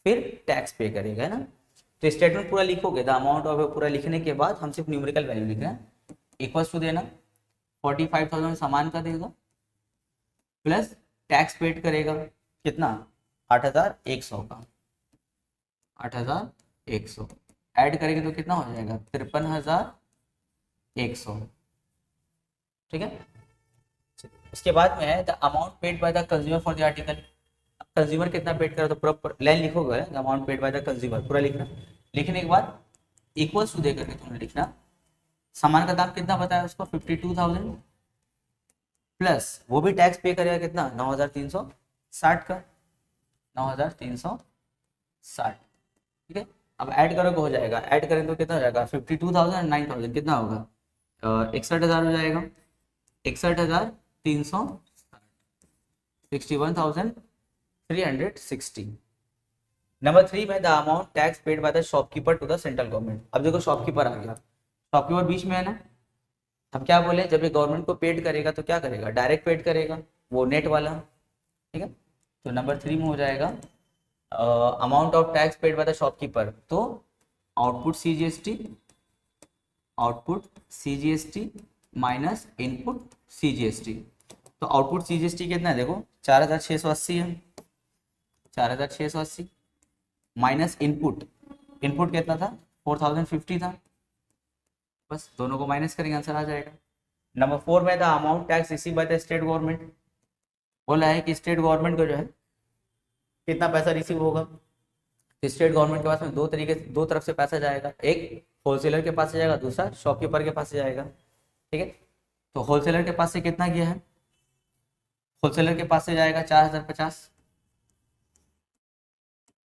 फिर टैक्स पे करेगा, है ना। तो स्टेटमेंट पूरा लिखोगे, द अमाउंट ऑफ पूरा लिखने के बाद हम सिर्फ न्यूमेरिकल वैल्यू लिख रहे हैं, इक्वल्स टू देना 45,000 सामान का देगा, प्लस टैक्स पेड करेगा कितना 8,100 का, 8,100 100 ऐड करेंगे तो कितना हो जाएगा 53,100। ठीक है। उसके बाद में है the amount paid by the consumer for the article. Consumer कितना पेड करा तो पूरा लाइन लिखोगे, the amount paid by the consumer पूरा लिखना। लिखने के बाद इक्वल्स टू दे करके तुमने लिखना सामान का दाम कितना बताया उसको 52,000 प्लस वो भी टैक्स पे करेगा कितना 9,360 का 9,360। ठीक है। अब ऐड करोगे हो जाएगा, ऐड करें तो कितना हो जाएगा 52,000 9,000 कितना होगा 61,000 हो जाएगा 61,300 61,360। नंबर 3 में the amount tax paid by the shopkeeper to the central government. अब देखो शॉपकीपर आ गया, शॉपकीपर बीच में है ना। हम क्या बोले जब ये गवर्नमेंट को पेड करेगा तो क्या करेगा डायरेक्ट पेड करेगा वो नेट वाला। ठीक है। तो नंबर 3 में हो जाएगा amount of tax paid by the shopkeeper, तो output CGST minus input CGST. तो आउटपुट सीजीएसटी कितना है देखो 4,680 है 4,680 माइनस इनपुट कितना था 4,050 था। बस दोनों को माइनस करेंगे आंसर आ जाएगा। नंबर 4 में the amount tax receive by the state government. बोला है कि स्टेट गवर्नमेंट को जो है कितना पैसा रिसीव होगा। तो स्टेट गवर्नमेंट के पास में दो तरफ से पैसा जाएगा, एक होलसेलर के पास से जाएगा, दूसरा शॉपकीपर के पास से जाएगा। ठीक है। तो होलसेलर के पास से कितना गया है, होलसेलर के पास से जाएगा 4,050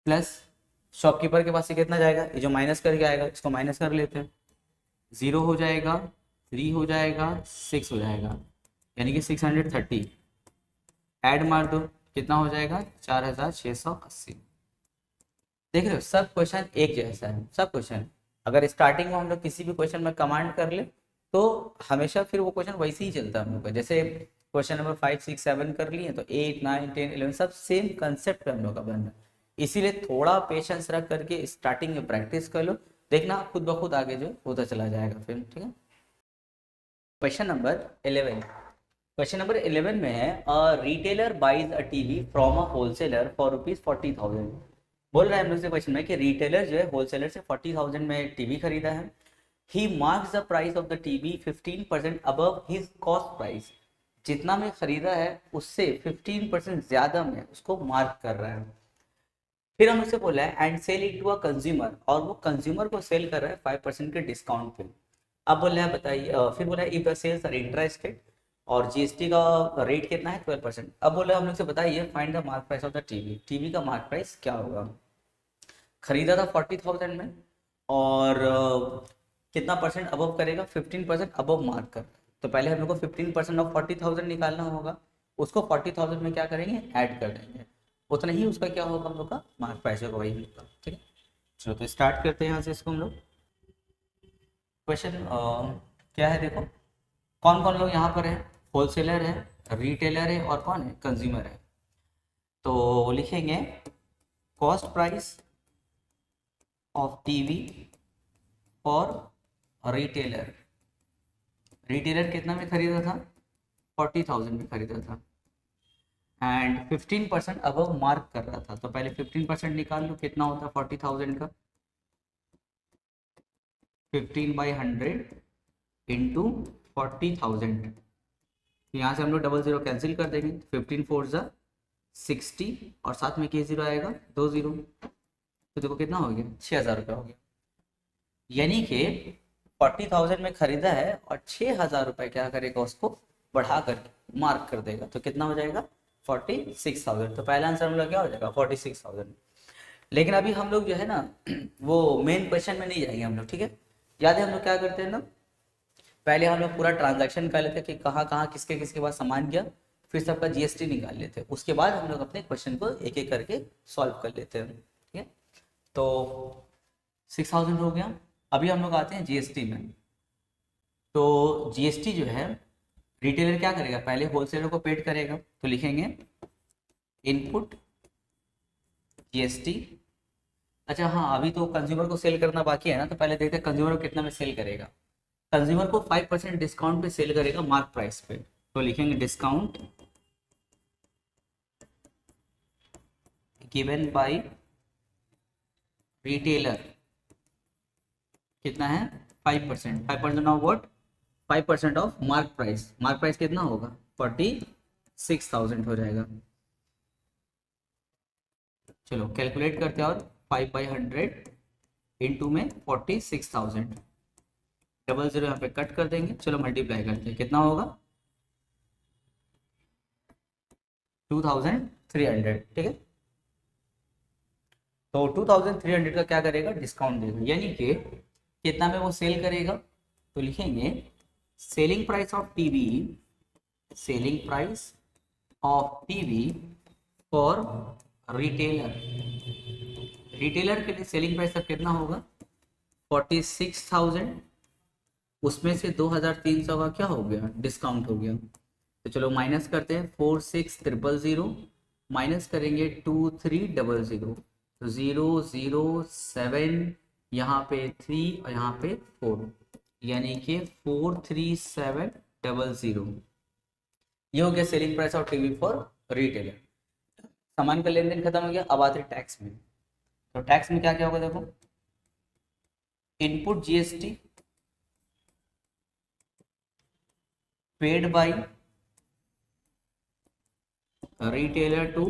प्लस शॉपकीपर के पास से कितना जाएगा, ये जो माइनस करके आएगा इसको माइनस कर लेते हैं, 0 हो जाएगा 3 हो जाएगा 6 हो जाएगा यानी कि 630। ऐड मार दो कितना हो जाएगा 4,680। देख रहे हो सब क्वेश्चन एक जैसा है, सब क्वेश्चन अगर स्टार्टिंग में हम लोग किसी भी क्वेश्चन में कमांड कर ले तो हमेशा फिर वो क्वेश्चन वैसे ही चलता है हम लोग का। जैसे क्वेश्चन नंबर 5 6 7 कर लिए तो 8 9 10 11 सब सेम कंसेप्ट पे हम लोग का बन रहा है। इसीलिए थोड़ा पेशेंस रख करके स्टार्टिंग में प्रैक्टिस कर लो, देखना खुद ब खुद आगे जो होता चला जाएगा फिर। ठीक है। क्वेश्चन नंबर 11, क्वेश्चन नंबर 11 में है a retailer buys a TV from a wholesaler for ₹40,000। बोल रहा है हम लोग से क्वेश्चन में कि रिटेलर जो है होलसेलर से 40,000 में टीवी खरीदा है। He marks the price of the TV 15% above his cost price. जितना में खरीदा है उससे 15% ज्यादा में उसको मार्क कर रहा है। फिर हम उससे बोला है and sell it to a consumer, और वो कंज्यूमर को सेल कर रहा है 5% के डिस्काउंट पे। अब बोला है बताइए, फिर बोला है if the sales are interested और जीएसटी का रेट कितना है 12%। अब बोला हम लोग से बताइए find the mark price of the TV. TV का मार्क प्राइस क्या होगा। खरीदा था 40,000 में और कितना परसेंट अबव करेगा 15% अबव मार्क कर। तो पहले हम लोग को 15% ऑफ 40,000 निकालना होगा, उसको 40,000 में क्या करेंगे ऐड कर देंगे, उतना ही उसका क्या होगा हम लोग का मार्क प्राइस होगा वही होगा। ठीक है। चलो तो स्टार्ट करते हैं यहाँ से इसको हम लोग। क्वेश्चन क्या है देखो, कौन कौन लोग यहाँ पर है, होलसेलर है, रिटेलर है और कौन है कंज्यूमर है। तो लिखेंगे cost price of TV for retailer. Retailer कितना में खरीदा था 40,000 में खरीदा था एंड 15% अबव मार्क कर रहा था। तो पहले 15% निकाल लो कितना होता है 40,000 का 15/100 इंटू 40,000। यहाँ से हम लोग 00 कैंसिल कर देंगे, 15 4 ज़ा 60 और साथ में के 0 आएगा 2 0। तो देखो कितना हो गया 6,000 रुपये हो गया। यानी कि 40,000 में खरीदा है और 6,000 रुपये क्या करेगा उसको बढ़ा कर मार्क कर देगा, तो कितना हो जाएगा 46,000। तो पहला आंसर हम लोग क्या हो जाएगा 46,000। लेकिन अभी हम लोग जो है ना वो मेन क्वेश्चन में नहीं जाएंगे हम लोग। ठीक है। याद है हम लोग क्या करते हैं ना, पहले हम लोग पूरा ट्रांजैक्शन कर लेते कि कहाँ कहाँ किसके किसके पास सामान गया, फिर सबका जीएसटी निकाल लेते, उसके बाद हम लोग अपने क्वेश्चन को एक एक करके सॉल्व कर लेते हैं। ठीक है। तो 6,000 हो गया। अभी हम लोग आते हैं जीएसटी में। तो जीएसटी जो है रिटेलर क्या करेगा पहले होलसेलर को पेड करेगा, तो लिखेंगे इनपुट जीएसटी। अच्छा हाँ अभी तो कंज्यूमर को सेल करना बाकी है ना, तो पहले देखते हैं कंज्यूमर को कितना में सेल करेगा। कंज्यूमर को 5% डिस्काउंट पे सेल करेगा मार्क प्राइस पे, तो लिखेंगे डिस्काउंट गिवन बाय रिटेलर कितना है 5%, 5% of what, 5% of mark price. Mark price कितना होगा 46,000 हो जाएगा। चलो कैलकुलेट करते हैं, और 5/100 इंटू में 46,000, 00 यहाँ पे कट कर देंगे। चलो मल्टीप्लाई करते हैं, कितना होगा 2300, ठीक है। तो 2300 का क्या करेगा, डिस्काउंट देगा, यानी कि कितना में वो सेल करेगा, तो लिखेंगे selling price of TV, selling price of TV for retailer. Retailer के लिए सेलिंग प्राइस अब कितना होगा 46,000, उसमें से 2,300 का क्या हो गया, डिस्काउंट हो गया। तो चलो माइनस करते हैं, 46,000 माइनस करेंगे 2300, तो 007, यहाँ पे 3 और यहाँ पे 4, यानी कि 43700। ये हो गया selling price of TV for retailer. सामान का लेन देन खत्म हो गया। अब आते हैं टैक्स में। तो टैक्स में क्या क्या होगा, देखो input GST paid by retailer to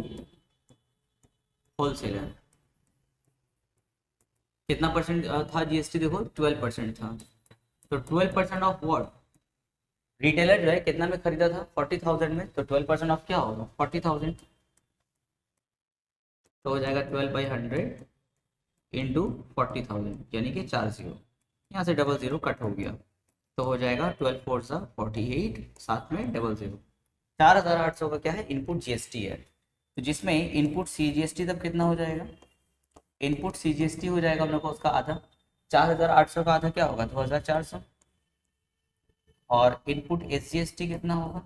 wholesaler. कितना परसेंट था जीएसटी, देखो 12% था। तो 12% ऑफ व्हाट, रिटेलर जो है कितना में खरीदा था 40,000 में, तो 12% ऑफ क्या होगा 40,000, तो हो जाएगा 12/100 इंटू 40,000, यानी कि 40, यहाँ से 00 कट हो गया, तो हो जाएगा 12 4 48, साथ में 00। 4,800 का क्या है इनपुट जीएसटी है। तो जिसमें इनपुट सीजीएसटी तब कितना हो जाएगा, इनपुट सीजीएसटी हो जाएगा हम लोग को उसका आधा। 4,800 का आधा क्या होगा 2,400, और इनपुट एसजीएसटी कितना होगा,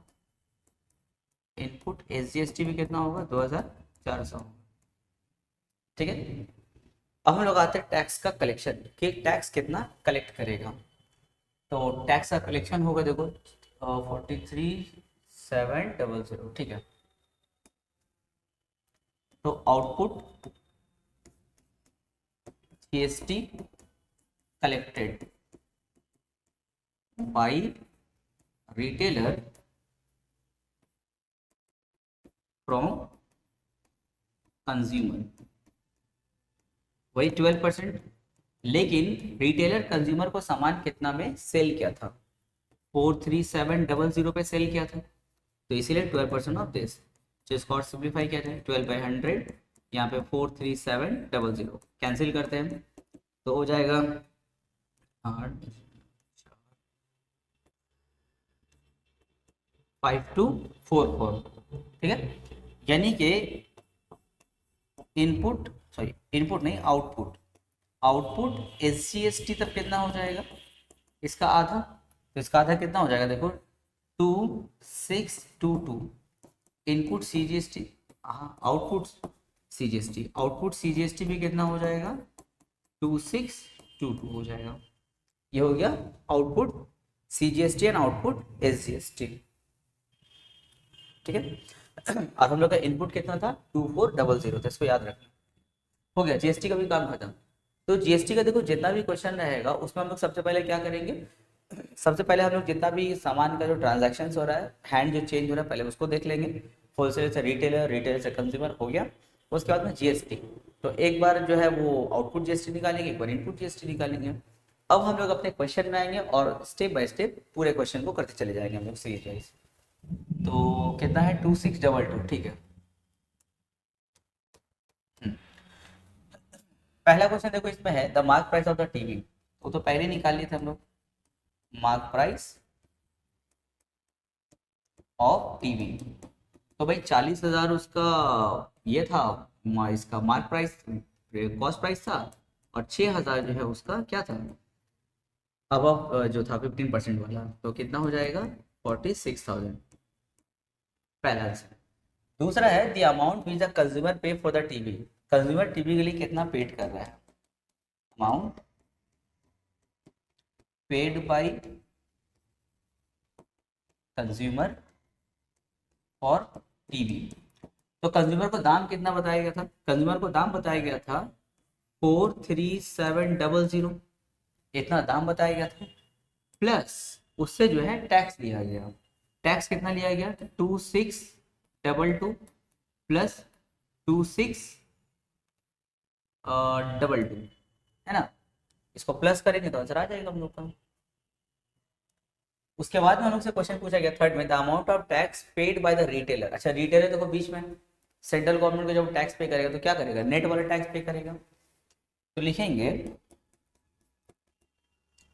इनपुट एसजीएसटी भी कितना होगा 2,400, ठीक है। अब हम लोग आते हैं टैक्स का कलेक्शन, कि टैक्स कितना कलेक्ट करेगा। तो टैक्स का कलेक्शन होगा देखो 43,700, ठीक है। तो output GST collected by retailer from consumer, वही 12%, लेकिन रिटेलर कंज्यूमर को सामान कितना में सेल किया था 43700 पे सेल किया था, तो इसीलिए 12% ऑफ दिस। तो इसको और सिंप्लीफाई किया जाए 12/100, यहाँ पे 43700 कैंसिल करते हैं, तो हो जाएगा 5244, ठीक है। यानी कि इनपुट, सॉरी इनपुट नहीं आउटपुट, आउटपुट एसजीएसटी तब कितना हो जाएगा इसका आधा, तो इसका आधा कितना हो जाएगा देखो 2622। इनपुट सीजीएसटी, हाँ आउटपुट सीजीएसटी, आउटपुट सीजीएसटी भी कितना हो जाएगा 2622 हो जाएगा। ये हो गया output CGST and output SGST, ठीक है। और हम लोग का इनपुट कितना था 2400 था, इसको याद रखना। हो गया जीएसटी का भी काम खत्म। तो जीएसटी का देखो जितना भी क्वेश्चन रहेगा उसमें हम लोग सबसे पहले क्या करेंगे, सबसे पहले हम लोग जितना भी सामान का जो ट्रांजैक्शन हो रहा है, हैंड जो चेंज हो रहा है, पहले उसको देख लेंगे। होलसेलर से रिटेलर, रिटेलर से कंज्यूमर हो गया। उसके बाद में जीएसटी, तो एक बार जो है वो आउटपुट जीएसटी निकालेंगे, एक बार इनपुट जीएसटी निकालेंगे। अब हम लोग अपने क्वेश्चन में आएंगे और स्टेप बाय स्टेप पूरे क्वेश्चन को करते चले जाएंगे हम लोग सीरीज वाइज। तो कितना है 2622, ठीक है। पहला क्वेश्चन देखो इसमें है the mark price of the TV, वो तो पहले निकाल लिए थे हम लोग, मार्क प्राइस ऑफ टीवी। तो भाई 40,000 उसका ये था, इसका मार्क प्राइस कॉस्ट प्राइस था, और 6,000 जो है उसका क्या था अब जो था 15% वाला, तो कितना हो जाएगा 46,000, पहला आंसर। दूसरा है the amount which the consumer pay for the TV, consumer TV के लिए कितना पेड कर रहा है, amount paid by consumer for TV. तो कंज्यूमर को दाम कितना बताया गया था, कंज्यूमर को दाम बताया गया था 43700, इतना दाम बताया गया था, प्लस उससे जो है टैक्स लिया गया। टैक्स कितना लिया गया? 2622 प्लस 2622, है ना। इसको प्लस करेंगे तो आंसर आ जाएगा हम लोग का। उसके बाद में हम लोग से क्वेश्चन पूछा गया थर्ड में, the amount of tax paid by the retailer. अच्छा, रिटेलर देखो बीच में, सेंट्रल गवर्नमेंट को जब टैक्स पे करेगा तो क्या करेगा? नेट वाला टैक्स पे करेगा। तो लिखेंगे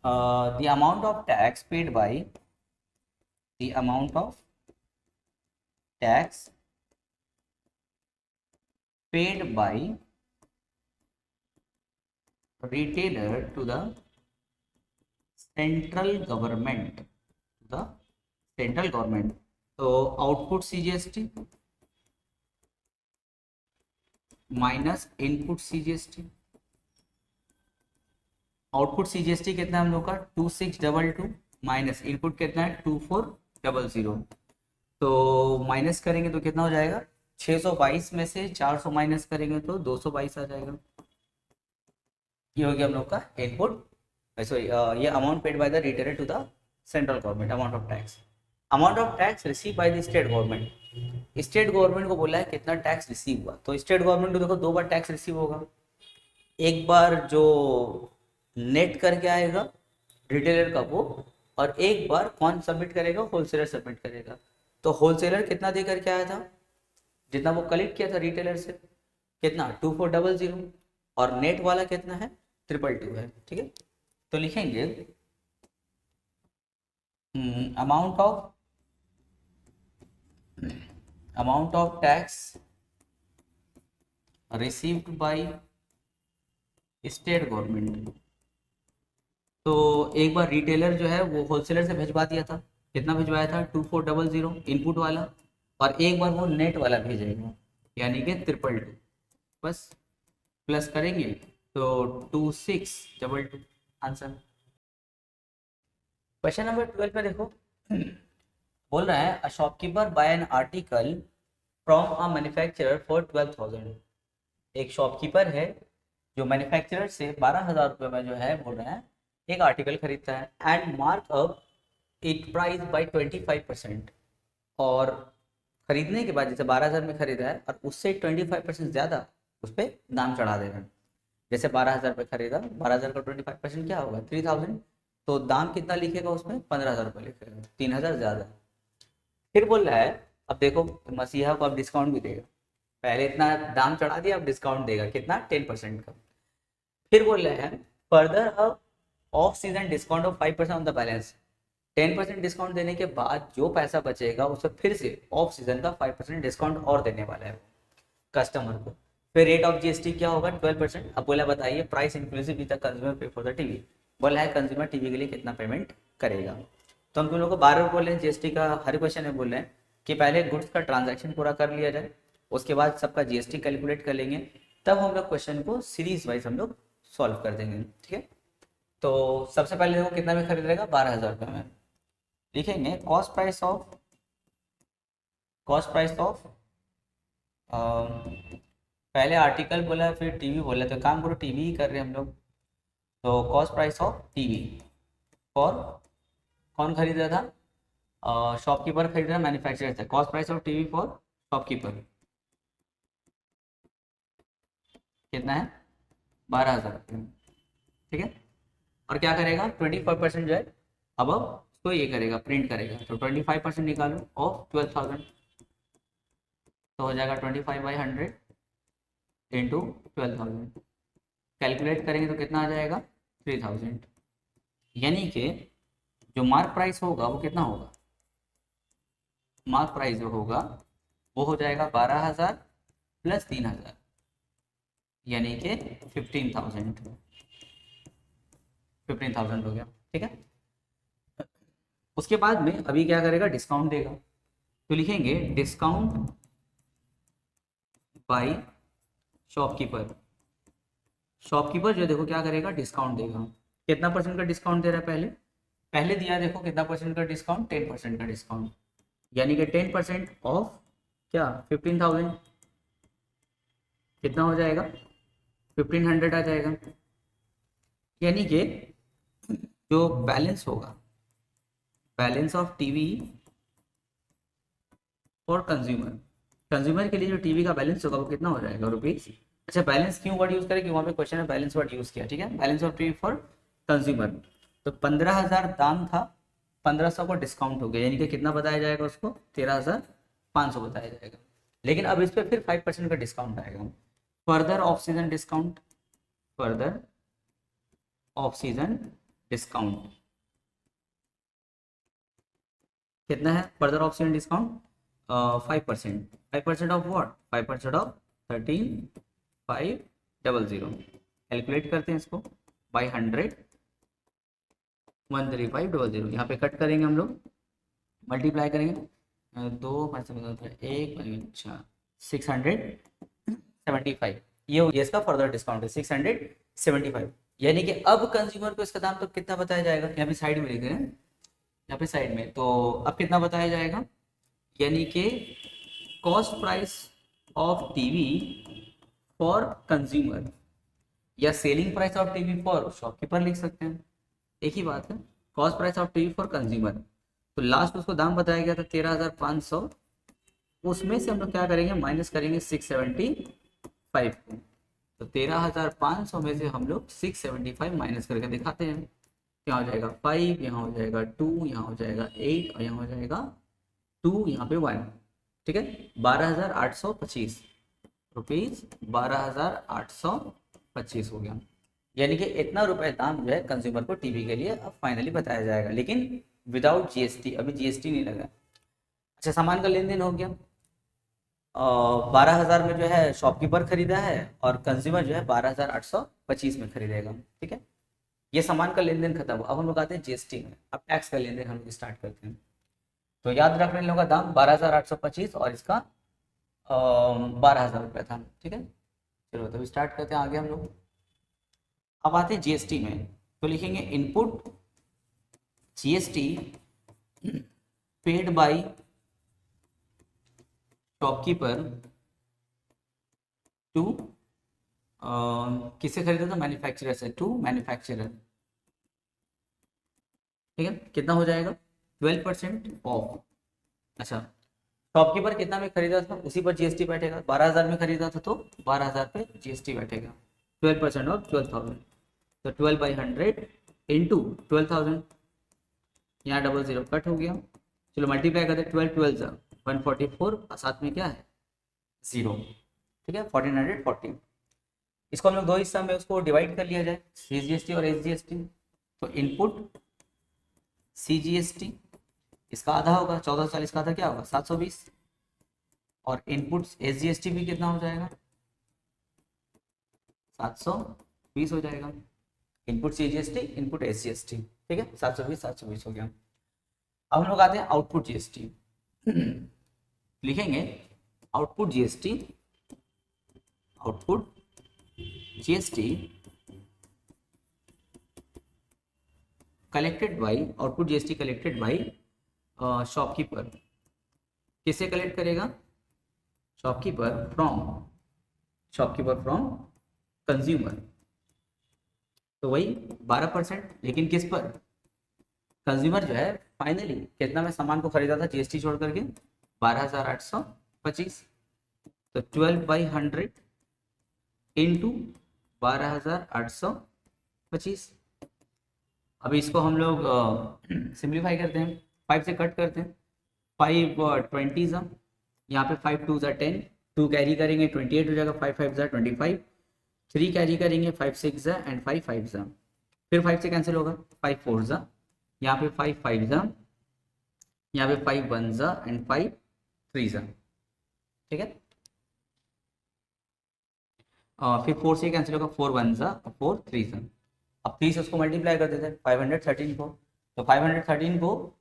the amount of tax paid by, the amount of tax paid bye retailer to the central government, to the central government। तो output CGST minus input CGST. Output CGST कितना है हम लोग का? 2622 माइनस इनपुट कितना है? 2400। तो माइनस करेंगे तो कितना हो जाएगा? 622 में से 400 माइनस करेंगे तो 222 आ जाएगा। ये हो गया हम लोग का इनपुट, सॉरी ये amount paid by the retailer to the central government, amount of tax. Amount of tax receive by the state government. State government को बोला है कितना टैक्स रिसीव हुआ, तो स्टेट गवर्नमेंट को देखो 2 बार टैक्स रिसीव होगा। एक बार जो नेट करके आएगा रिटेलर का वो, और एक बार कौन सबमिट करेगा? होलसेलर सबमिट करेगा। तो होलसेलर कितना दे करके आया था? जितना वो कलेक्ट किया था रिटेलर से, कितना? 2400, और नेट वाला कितना है? 222 है, ठीक है। तो लिखेंगे amount of tax received by state government. तो एक बार रिटेलर जो है वो होलसेलर से भिजवा दिया था, कितना भिजवाया था? 2400 इनपुट वाला, और एक बार वो नेट वाला भेजेगा, यानी कि 222। बस प्लस करेंगे तो 2622 आंसर। क्वेश्चन नंबर 12 में देखो, बोल रहा है a shopkeeper buy an article from a manufacturer for 12,000। एक शॉपकीपर है जो मैन्युफैक्चरर से 12,000 रुपये में जो है बोल रहा है एक आर्टिकल खरीदता है, and mark up it price by 25%। और खरीदने के बाद जैसे 12,000 में खरीदा है और उससे 25% ज़्यादा उस पर दाम चढ़ा दे रहा है। जैसे 12,000 रुपये खरीदा, 12,000 का 25% क्या होगा? 3,000। तो दाम कितना लिखेगा उसमें? 15,000 रुपये लिखेगा, 3,000 ज़्यादा। फिर बोल रहा है अब देखो मसीहा को अब डिस्काउंट भी देगा, पहले इतना दाम चढ़ा दिया, अब डिस्काउंट देगा कितना? 10% का। फिर बोल रहे हैं further off season discount of 5% on the balance. 10% discount देने के बाद जो पैसा बचेगा उससे फिर से ऑफ सीजन का 5% डिस्काउंट और देने वाला है कस्टमर को। फिर रेट ऑफ जीएसटी क्या होगा? 12%। अब बोला बताइए price inclusive with the consumer pay for the TV. बोला है कंज्यूमर टीवी के लिए कितना पेमेंट करेगा। तो हम तुम लोग को बार बार बोल रहे हैं जीएसटी का हर क्वेश्चन में बोल रहे हैं कि पहले गुड्स का ट्रांजैक्शन पूरा कर लिया जाए, उसके बाद सबका जीएसटी कैलकुलेट कर लेंगे, तब हम लोग क्वेश्चन को सीरीज वाइज हम लोग सॉल्व कर देंगे, ठीक है। तो सबसे पहले देखो कितना में खरीदेगा? 12,000 रुपये में। लिखेंगे कॉस्ट प्राइस ऑफ पहले आर्टिकल बोला फिर टीवी बोला, तो काम करो टीवी ही कर रहे हैं हम लोग। तो cost price of TV for कौन खरीद रहा था? शॉपकीपर खरीद रहा, मैन्युफैक्चरर था। Cost price of TV for shopkeeper कितना है? 12,000 रुपये, ठीक है। और क्या करेगा? 25% जो है अब तो ये करेगा, प्रिंट करेगा। तो 25% निकालो ऑफ 12,000, तो हो जाएगा 25/100 इंटू 12,000। कैलकुलेट करेंगे तो कितना आ जाएगा? 3,000। यानी कि जो मार्क प्राइस होगा वो कितना होगा? मार्क प्राइस जो होगा वो हो जाएगा 12,000 प्लस 3,000, यानी कि 15,000 हो गया, ठीक है। उसके बाद में अभी क्या करेगा? डिस्काउंट देगा। तो लिखेंगे डिस्काउंट बाय शॉपकीपर। शॉपकीपर जो देखो क्या करेगा? डिस्काउंट देगा। कितना परसेंट का डिस्काउंट दे रहा है? पहले दिया देखो कितना परसेंट का डिस्काउंट? 10% का डिस्काउंट, यानी कि 10% ऑफ क्या? 15,000 कितना हो जाएगा? 1,500 आ जाएगा। यानी कि जो बैलेंस होगा, balance of TV for consumer, consumer के लिए जो टीवी का बैलेंस होगा वो कितना हो जाएगा रुपीज। अच्छा, बैलेंस क्यों वर्ड यूज करें, क्यों वहाँ पे क्वेश्चन में बैलेंस वर्ड यूज किया, ठीक है। Balance of TV for consumer, तो 15,000 दाम था, 1500 को डिस्काउंट हो गया, यानी कि कितना बताया जाएगा उसको, 13,500 बताया जाएगा। लेकिन अब इस पर फिर 5% का डिस्काउंट आएगा, further off season discount, further off season discount कितना है, further off season discount 5%, 5% of what, 5% of 13,500, calculate करते हैं इसको बाई 100, 13500, यहाँ पे कट करेंगे हम लोग, मल्टीप्लाई करेंगे, दो पाँच एक, अच्छा 675, ये हो गया इसका फर्दर डिस्काउंट है 675, यानी कि अब कंज्यूमर को इसका दाम तो कितना बताया जाएगा, यहाँ पे साइड में लिख रहे हैं, यहाँ पे साइड में, तो अब कितना बताया जाएगा, यानी कि cost price of TV for consumer या selling price of TV for shopkeeper लिख सकते हैं, एक ही बात है, cost price of TV for consumer, तो लास्ट उसको दाम बताया गया था 13,500, उसमें से हम लोग क्या करेंगे, माइनस करेंगे 675 को, तो 13,500 में से हम लोग 675 माइनस करके दिखाते हैं, क्या हो जाएगा 5, यहाँ हो जाएगा 2, यहाँ हो जाएगा 8 और यहाँ हो जाएगा 2, यहाँ पे 1, ठीक है, 12,825 रुपीज, 12,825 हो गया, यानी कि इतना रुपए दाम जो है कंज्यूमर को टीवी के लिए अब फाइनली बताया जाएगा, लेकिन विदाउट जीएसटी, अभी जीएसटी नहीं लगा। अच्छा, सामान का लेन देन हो गया, 12,000 में जो है शॉपकीपर खरीदा है और कंज्यूमर जो है 12,825 में खरीदेगा, ठीक है, ये सामान का लेन देन खत्म हुआ। अब हम लोग आते हैं जीएसटी में, अब टैक्स का लेन देन हम लोग स्टार्ट करते हैं, तो याद रखने लोगों का दाम 12,825 और इसका 12,000 रुपये था, ठीक है। चलो तो स्टार्ट करते हैं आगे हम लोग, अब आते हैं जीएसटी में, तो लिखेंगे input GST paid by shopkeeper to, किससे खरीदा था, मैन्युफैक्चरर से, टू मैन्युफैक्चरर, ठीक है, कितना हो जाएगा 12% ऑफ। अच्छा, शॉपकीपर कितना में खरीदा था, उसी पर जीएसटी बैठेगा, 12,000 में खरीदा था तो 12,000 पे जीएसटी बैठेगा, 12% ऑफ 12,000, तो 12/100 इंटू 12,000, यहाँ 00 कट हो गया, चलो मल्टीप्लाई करते, 12 12 144 और साथ में क्या है 0, ठीक है, 1440, इसको हम लोग दो हिस्सा में उसको डिवाइड कर लिया जाए, सीजीएसटी और एसजीएसटी, तो इनपुट सीजीएसटी इसका आधा होगा 1440 का आधा क्या होगा 720, और इनपुट एसजीएसटी भी कितना हो जाएगा 720 हो जाएगा, इनपुट सीजीएसटी इनपुट एसजीएसटी, ठीक है, 720 हो गया। अब हम लोग आते हैं आउटपुट जीएसटी, लिखेंगे output GST, output GST collected by, output GST collected by shopkeeper, किससे कलेक्ट करेगा, शॉपकीपर फ्रॉम कंज्यूमर, तो वही 12%, लेकिन किस पर, कंज्यूमर जो है फाइनली कितना में सामान को खरीदा था जीएसटी छोड़ करके 12,825, तो 12/100 इंटू 12,825, अभी इसको हम लोग सिंप्लीफाई करते हैं, 5 से कट करते हैं, 5 20 यहाँ पे 5 2 10, 2 कैरी करेंगे 28 हो जाएगा, 5 5 25, 3 कैरी करेंगे 5 6 एंड 5 5 फिर 5 से कैंसिल होगा, 5 4 यहाँ पे 5 5 यहाँ पे 5 1 एंड 5 3, ठीक है, फिर 4 से कैंसिल होगा, 4 1 4 3, अब 3 से उसको मल्टीप्लाई कर देते हैं 513 को, तो 513 को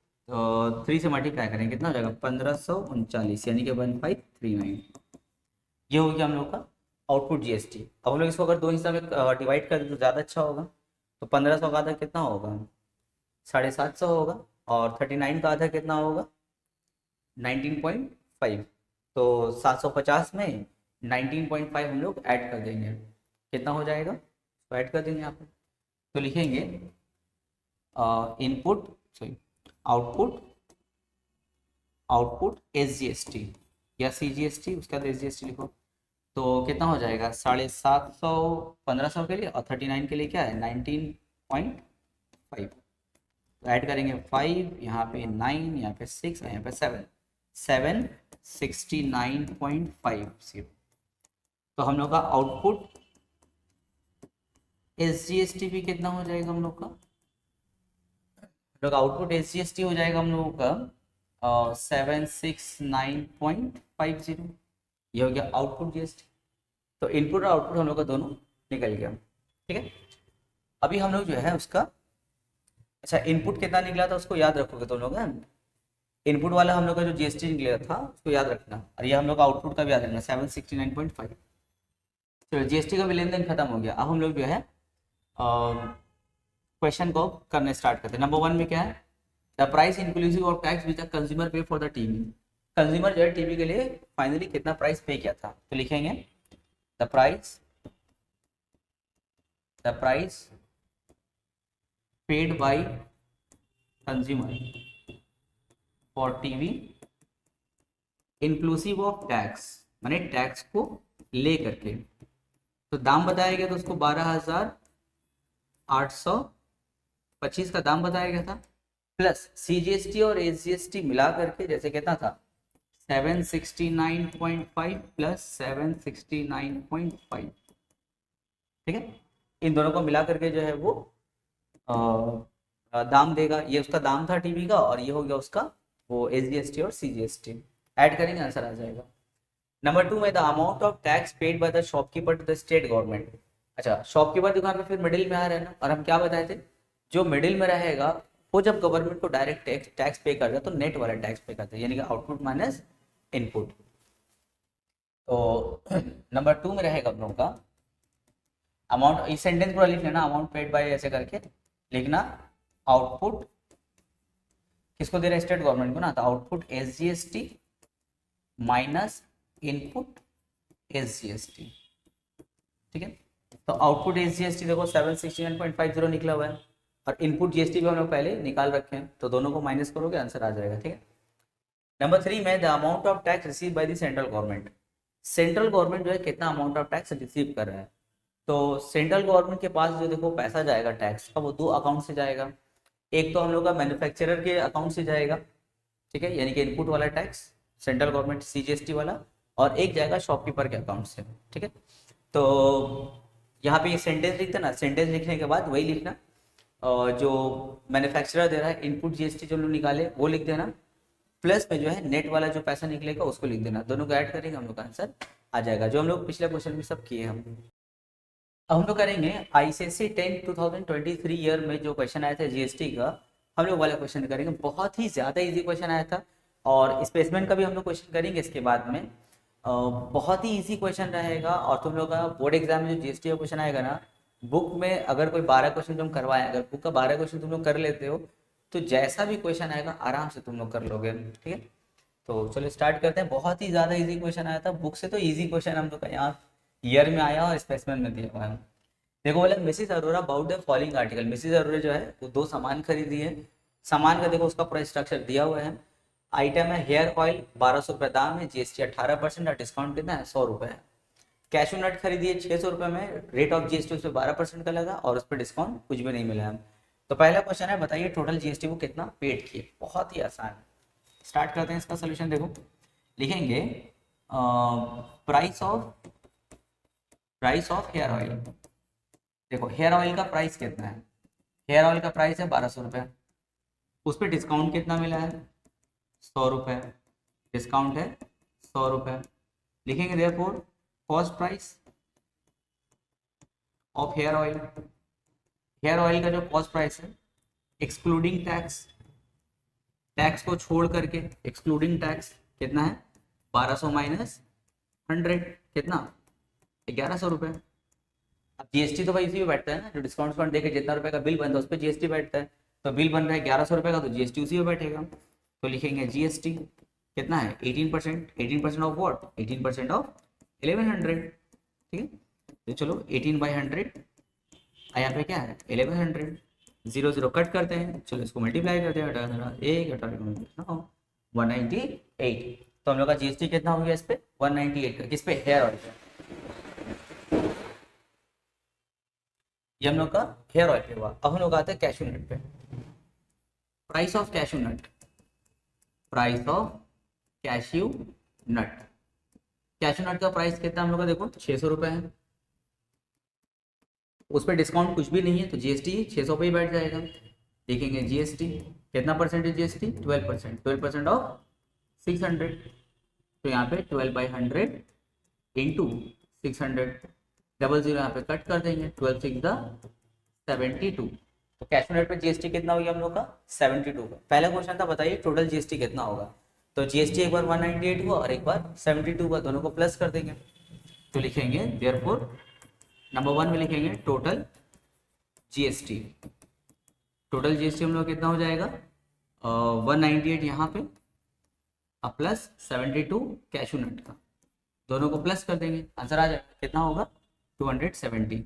3 से मल्टीप्लाई करेंगे कितना हो जाएगा 1539, यानी कि 1539, ये हो गया हम लोग का आउटपुट जीएसटी। अब हम लोग इसको अगर दो हिस्सा में डिवाइड कर दें तो ज़्यादा अच्छा होगा, तो 1500 का आधा कितना होगा 750 होगा, और 39 का आधा कितना होगा 19.5, तो 750 में 19.5 हम लोग ऐड कर देंगे, कितना हो जाएगा, तो ऐड कर देंगे यहाँ पर, तो लिखेंगे input sorry output output SGST या CGST, उसके बाद SGST लिखो। तो कितना हो जाएगा 750 1500 के लिए, और 39 के लिए क्या है 19.5। तो ऐड करेंगे 5, यहाँ पे 9, यहाँ पे 6 और यहाँ पे 769.50। तो हम लोग का आउटपुट SGST भी कितना हो जाएगा हम लोग का, आउटपुट SGST हो जाएगा हम लोगों का 769.50। ये हो गया आउटपुट GST। तो इनपुट और आउटपुट हम लोग का दोनों निकल गया, ठीक है। अभी हम लोग जो है उसका, अच्छा इनपुट कितना निकला था उसको याद रखोगे तुम लोग, इनपुट वाला हम लोग का जो GST निकला था उसको याद रखना, और ये हम लोग का आउटपुट का भी याद रखना 769.5। चलो GST का भी लेन देन खत्म हो गया। अब हम लोग जो है क्वेश्चन को करने स्टार्ट करते हैं। नंबर 1 में क्या है, the price inclusive of tax which the consumer pay for the TV. Consumer जो है टीवी के लिए फाइनली कितना प्राइस पे किया था, तो लिखेंगे the price paid by consumer for TV inclusive of tax, माने टैक्स को ले करके। तो दाम बताया गया था उसको 12,825 का दाम बताया गया था, प्लस CGST और SGST मिला करके जैसे कितना था 769.5 प्लस 769.5, ठीक है। इन दोनों को मिला करके जो है वो दाम देगा। ये उसका दाम था टीवी का, और ये हो गया उसका वो SGST और CGST ऐड करेंगे, आंसर आ जाएगा। नंबर 2 में the amount of tax paid by the shopkeeper to the state government. अच्छा शॉपकीपर दुकान पे फिर मिडिल में आ रहा है ना, और हम क्या बताए थे, जो मिडिल में रहेगा वो जब गवर्नमेंट को डायरेक्ट टैक्स पे करता है तो नेट वाला टैक्स पे करता है, यानी कि आउटपुट माइनस इनपुट। तो नंबर 2 में रहेगा हम लोगों का अमाउंट, इस सेंटेंस पूरा लिख लेना, अमाउंट पेड बाय ऐसे करके लिखना, आउटपुट किसको दे रहा है स्टेट गवर्नमेंट को ना, तो output SGST minus input SGST, ठीक है। तो आउटपुट SGST देखो 769.50 निकला हुआ है, और इनपुट GST भी हम लोग पहले निकाल रखे हैं, तो दोनों को माइनस करोगे आंसर आ जाएगा, ठीक है। नंबर 3 में the amount of tax receive by the central government. Central government जो है कितना अमाउंट ऑफ टैक्स रिसीव कर रहा है, तो सेंट्रल गवर्नमेंट के पास जो देखो पैसा जाएगा टैक्स का, वो 2 अकाउंट से जाएगा। एक तो हम लोग का मैन्युफैक्चरर के अकाउंट से जाएगा, ठीक है, यानी कि इनपुट वाला टैक्स सेंट्रल गवर्नमेंट CGST वाला, और एक जाएगा शॉपकीपर के अकाउंट से, ठीक है। तो यहाँ पे ये सेंटेंस लिखते ना, सेंटेंस लिखने के बाद वही लिखना, और जो मैन्युफैक्चरर दे रहा है इनपुट GST जो लोग निकाले वो लिख देना, प्लस में जो है नेट वाला जो पैसा निकलेगा उसको लिख देना, दोनों को ऐड करेंगे हम लोग का आंसर आ जाएगा, जो हम लोग पिछले क्वेश्चन में सब किए हम। अब हम लोग करेंगे ICSE 10 2023 ईयर में जो क्वेश्चन आया था GST का, हम लोग वाला क्वेश्चन करेंगे। बहुत ही ज़्यादा इजी क्वेश्चन आया था, और स्पेसमेंट का भी हम लोग क्वेश्चन करेंगे इसके बाद में। बहुत ही इजी क्वेश्चन रहेगा, और तुम लोग का बोर्ड एग्जाम में जो GST का क्वेश्चन आएगा ना, बुक में अगर कोई 12 क्वेश्चन तुम करवाएं, अगर बुक का 12 क्वेश्चन तुम लोग कर लेते हो तो जैसा भी क्वेश्चन आएगा आराम से तुम लोग कर लोगे, ठीक है। तो चलो स्टार्ट करते हैं। बहुत ही ज़्यादा इजी क्वेश्चन आया था बुक से, तो इजी क्वेश्चन हम लोग का यहाँ ईयर में आया और स्पेसमेंट में दिया हुआ है। देखो बोले Mrs Arora bought the following article. Mrs Arora जो है वो 2 सामान खरीदी है, सामान का देखो उसका पूरा स्ट्रक्चर दिया हुआ है। आइटम है हेयर ऑयल 1200 रुपये दाम है, GST 18% और डिस्काउंट कितना है 100 रुपये है। कैशू नट खरीदी है 600 रुपये में, रेट ऑफ GST उस पर 12% का लगा और उस पर डिस्काउंट कुछ भी नहीं मिला है। तो पहला क्वेश्चन है बताइए टोटल GST वो कितना पेड किए। बहुत ही आसान है, स्टार्ट करते हैं इसका सोल्यूशन। देखो लिखेंगे प्राइस ऑफ हेयर ऑयल। देखो हेयर ऑयल का प्राइस कितना है, हेयर ऑयल का प्राइस है 1200 रुपये, उस पर डिस्काउंट कितना मिला है 100 रुपये, डिस्काउंट है 100 रुपये। लिखेंगे therefore cost price of hair oil, hair oil का जो कॉस्ट प्राइस है एक्सक्लूडिंग टैक्स, टैक्स को छोड़ करके एक्सक्लूडिंग टैक्स कितना है 1200 माइनस 100 कितना 1100 रुपये। अब GST तो भाई इसी में बैठता है ना, जो डिस्काउंट देके जितना रुपए का बिल बनता है उस पर GST बैठता है, तो बिल बन रहा है 1100 रुपये का, तो GST उसी में बैठेगा। तो लिखेंगे GST कितना है 18%, 18% ऑफ व्हाट 18% ऑफ 1100, ठीक है। तो चलो 18/100 यहाँ पे क्या है 1100, जीरो जीरो कट करते हैं, चलो इसको मल्टीप्लाई करते हैं, एक 198। तो हम लोग का जीएसटी कितना हो गया इस पे 198 का, किस पे, हेयर ऑयल पे। ये हम लोग का हेयर ऑयल पे हुआ। अब हम लोग आते हैं कैशू नट पे। Price of cashew nut, price of cashew nut. Cashew nut का प्राइस कितना हम लोग का देखो 600 रुपये है, उस पर डिस्काउंट कुछ भी नहीं है, तो जीएसटी 600 पे ही बैठ जाएगा। देखेंगे जीएसटी कितना परसेंट है, जीएसटी 12%, 12% ऑफ 600, तो यहाँ पे 12/100 इंटू 600, डबल जीरो यहाँ पे कट कर देंगे, 12 6 72। तो कैश नट पे जीएसटी कितना हो गया हम लोग का 72 का। पहला क्वेश्चन था बताइए टोटल जीएसटी कितना होगा, तो जीएसटी एक बार 198 हुआ और एक बार 72 हुआ, दोनों को प्लस कर देंगे। तो लिखेंगे देयरफॉर नंबर 1 में लिखेंगे टोटल जीएसटी। टोटल जीएसटी हम लोग कितना हो जाएगा 198 यहाँ पे प्लस 72 कैशू नट का, दोनों को प्लस कर देंगे, आंसर आ जाएगा कितना होगा 270।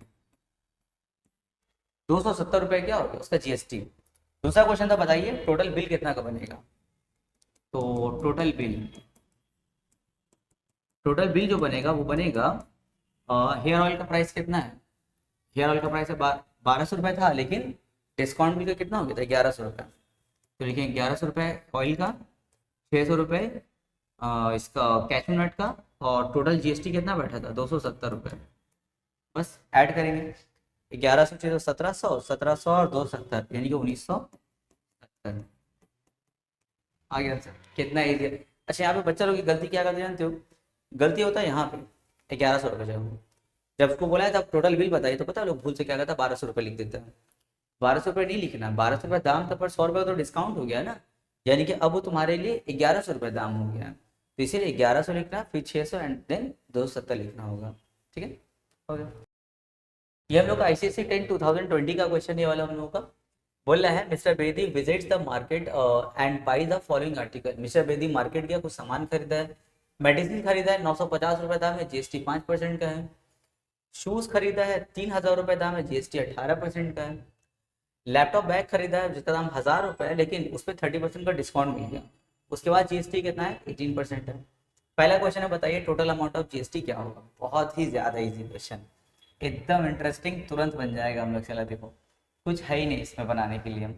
270 रुपये क्या होगा उसका जीएसटी। दूसरा क्वेश्चन था बताइए टोटल बिल कितना का बनेगा, तो टोटल बिल जो बनेगा वो बनेगा हेयर ऑयल का प्राइस कितना है, हेयर ऑयल का प्राइस है 1200 रुपये था, लेकिन डिस्काउंट मिलकर कितना हो गया था 1100 रुपये। तो लिखेंगे 1100 रुपये ऑयल का, 600 रुपये इसका कैशू नट का, और टोटल जीएसटी कितना बैठा था 270 रुपये। बस ऐड करेंगे 1100 600 1700, 1700 और 270 यानी कि 1970 आ गया सर। कितना इजी है। अच्छा यहाँ पे बच्चा लोग की गलती क्या करते जानते हो, गलती होता है यहाँ पे 1100 रुपये जब उसको बोला है तब टोटल बिल बताइए, तो पता है लोग भूल से क्या करता है 1200 रुपये लिख देता है। 1200 रुपये नहीं लिखना, 1200 रुपये दाम था पर 100 रुपये तो डिस्काउंट हो गया ना, यानी कि अब वो तुम्हारे लिए 1100 रुपये दाम हो गया, तो इसीलिए 1100 लिखना, फिर 600 एंड देन 270 लिखना होगा। ठीक है, हो गया। ये हम लोग का ICSE 10 2020 का क्वेश्चन ये वाला हम लोगों का बोल रहा है mister Bedi visits the market and by the following article. Mister Bedi market गया, कुछ सामान खरीदा है, मेडिसिन खरीदा है 950 रुपये दाम है, जीएसटी 5% का है। शूज खरीदा है 3000 रुपये दाम है, जीएसटी 18% का है। लैपटॉप बैग खरीदा है जिसका दाम 1000 रुपये है, लेकिन उस पर 30% का डिस्काउंट मिल गया, उसके बाद जीएसटी कितना है 18% है। पहला क्वेश्चन है बताइए टोटल अमाउंट ऑफ जीएसटी क्या होगा। बहुत ही ज्यादा इजी क्वेश्चन, एकदम इंटरेस्टिंग, तुरंत बन जाएगा हम लोग। चला देखो कुछ है ही नहीं इसमें बनाने के लिए, हम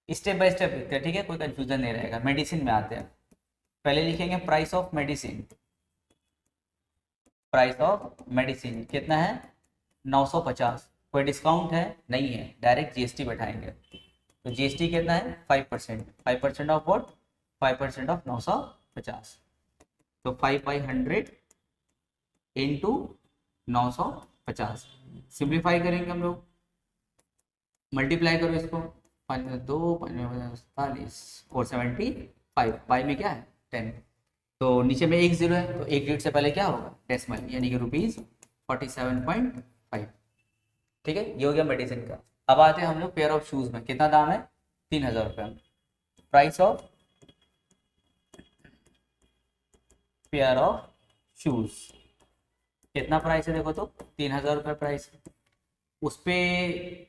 स्टेप बाय स्टेप लिखते हैं, ठीक है, कोई कंफ्यूजन नहीं रहेगा। मेडिसिन में आते हैं, पहले लिखेंगे price of medicine. Price of medicine कितना है 950, कोई डिस्काउंट है नहीं है, डायरेक्ट जीएसटी बैठाएंगे, तो जीएसटी कितना है 5%, 5% ऑफ व्हाट 5% ऑफ 950, तो 5/100 इंटू 950। सिंप्लीफाई करेंगे हम लोग, मल्टीप्लाई करो इसको, 5 2 45 और 75, बाई में क्या है 10, तो नीचे में एक जीरो है, तो एक डिजिट से पहले क्या होगा डेसिमल, यानी कि ₹47.5। ठीक है, ये हो गया मेडिसिन का। अब आते हैं हम लोग पेयर ऑफ शूज में, कितना दाम है 3000 रुपये। Price of pair of shoes कितना प्राइस है देखो, तो 3000 रुपये प्राइस है, उस पर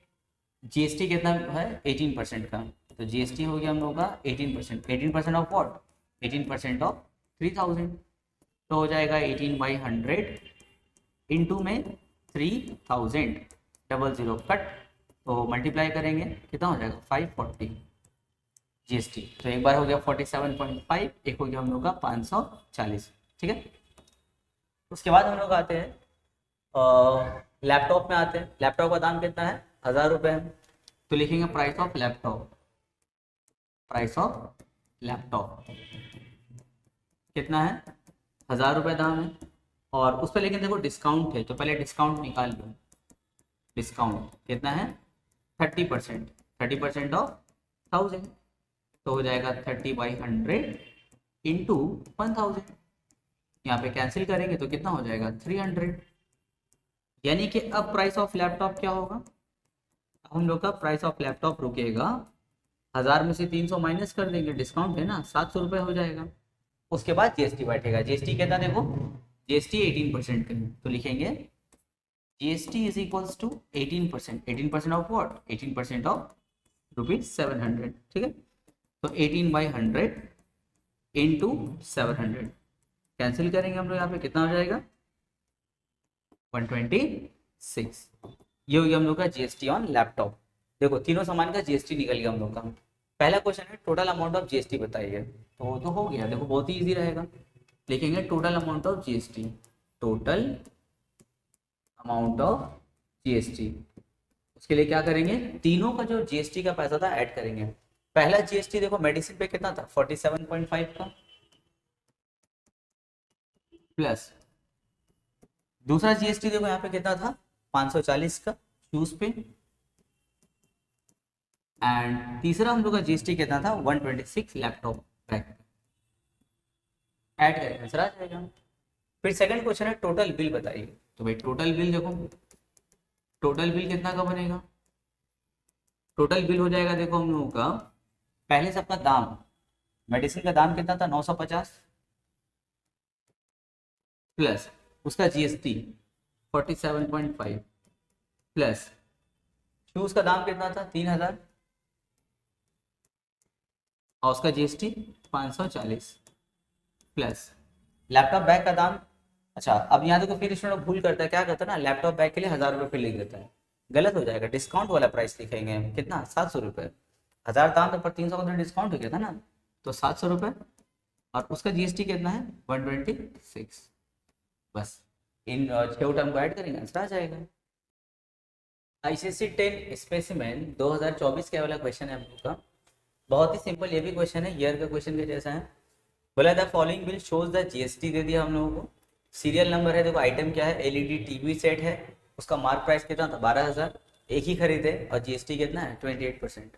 जीएसटी कितना है 18% का, तो जीएसटी हो गया हम लोग का 18%, 18% ऑफ व्हाट 18% ऑफ 3000, तो हो जाएगा 18/100 इंटू में 3000, डबल जीरो कट, तो मल्टीप्लाई करेंगे कितना हो जाएगा 540 जीएसटी, तो एक बार हो गया 47.5, एक हो गया हम लोग का 540। ठीक है, उसके बाद हम लोग आते हैं लैपटॉप में आते हैं। लैपटॉप का दाम कितना है 1000 रुपये, तो लिखेंगे price of laptop. Price of laptop कितना है 1000 रुपये दाम है, और उस पर लेकिन देखो डिस्काउंट है, तो पहले डिस्काउंट निकाल लो। डिस्काउंट कितना है 30%, 30% ऑफ 1000, तो हो जाएगा 30/100 इंटू 1000, यहाँ पे कैंसिल करेंगे तो कितना हो जाएगा 300, यानी कि अब प्राइस ऑफ लैपटॉप क्या होगा, हम लोग का प्राइस ऑफ लैपटॉप रुकेगा 1000 में से 300 माइनस कर देंगे, डिस्काउंट है ना 700 रुपये हो जाएगा, उसके बाद जीएसटी बैठेगा। जीएसटी कितना देखो, जीएसटी 18% का है, तो लिखेंगे GST is equals to 18%, 18% of what 18% of ₹700, ठीक है। तो 18/100 इंटू 700 कैंसिल करेंगे हम लोग, यहाँ पे कितना हो जाएगा 126। ये हो गया हम लोग का जीएसटी ऑन लैपटॉप। देखो तीनों सामान का जीएसटी निकल गया हम लोग का। पहला क्वेश्चन है टोटल अमाउंट ऑफ जीएसटी बताइए, तो हो गया, देखो बहुत ही इजी रहेगा। लिखेंगे total amount of GST, total amount of GST. उसके लिए क्या करेंगे, तीनों का जो जीएसटी का पैसा था ऐड करेंगे। पहला जीएसटी देखो मेडिसिन पे कितना था 47.5 का, प्लस दूसरा जीएसटी देखो यहाँ पे कितना था 540 का शूज पे, एंड तीसरा हम लोग का जीएसटी कितना था 126 लैपटॉप बैग पे। ऐड करेंगे आंसर आ जाएगा। फिर सेकंड क्वेश्चन है टोटल बिल बताइए। तो भाई टोटल बिल देखो, टोटल बिल कितना का बनेगा, टोटल बिल हो जाएगा देखो हम लोगों का, पहले से अपना दाम, मेडिसिन का दाम कितना था 950, प्लस उसका जीएसटी 47.5, प्लस शूज का दाम कितना था 3000 और उसका जीएसटी 540, प्लस लैपटॉप बैग का दाम। अच्छा अब यहाँ देखो फिर स्टूडेंट भूल करता है, क्या करता है ना, लैपटॉप बैग के लिए 1000 रुपये फिर लिख देता है, गलत हो जाएगा। डिस्काउंट वाला प्राइस लिखेंगे हम, कितना 700 रुपये, 1000 दाम था पर 300 का डिस्काउंट हो गया था ना, तो 700 रुपये, और उसका जीएसटी कितना है 126। बस इन 6 टर्म को ऐड करेंगे आंसर आ जाएगा। आईसीएससी 10 स्पेसिमेन 2024 के वाला क्वेश्चन है हम लोग का, बहुत ही सिंपल ये भी क्वेश्चन है, ईयर का क्वेश्चन के जैसा है। बोला the following bill shows the GST दे दिया हम लोगों को, सीरियल नंबर है, देखो आइटम क्या है एलईडी टीवी सेट है, उसका मार्क प्राइस कितना था 12,000, एक ही खरीदे और जीएसटी कितना है 28%।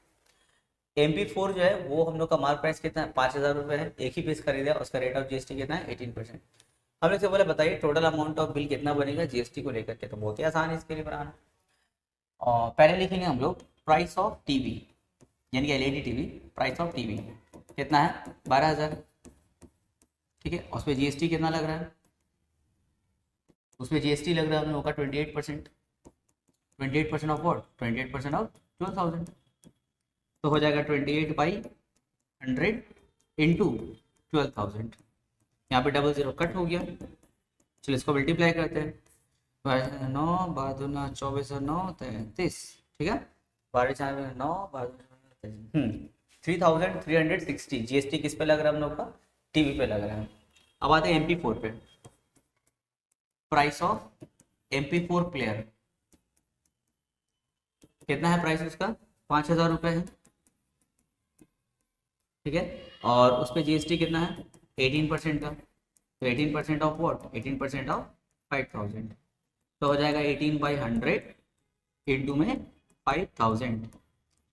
MP4 जो है वो हम लोग का मार्क प्राइस कितना है 5,000 रुपये है, एक ही पीस खरीदे, उसका रेट ऑफ जीएसटी कितना है 18%। हम लोग से बोले बताइए टोटल अमाउंट ऑफ बिल कितना बनेगा जीएसटी को लेकर के, तो बहुत ही आसान है इसके लिए बनाना। और पहले लिखेंगे हम लोग प्राइस ऑफ टीवी, यानी कि LED TV, price of TV कितना है 12,000, ठीक है। उस पर जीएसटी कितना लग रहा है, उसमें जीएसटी लग रहा है हम लोगों का 28%, 28% ऑफ व्हाट 28% ऑफ 12,000, तो हो जाएगा 28/100 इंटू 12,000। यहाँ पे 00 कट हो गया, चलो इसको मल्टीप्लाई करते हैं, 9 12 24 9 33, ठीक है, 12 4 9 3360 जीएसटी किस पे लग रहा है हम लोग का, टीवी पे लग रहा है। अब आते हैं MP4 पे, प्राइस ऑफ MP4 प्लेयर कितना है, प्राइस उसका 5,000 रुपये है, ठीक है, और उस पर जीएसटी कितना है 18% का, तो 18% ऑफ व्हाट 18% ऑफ 5,000, तो हो जाएगा 18/100 इंटू में 5,000,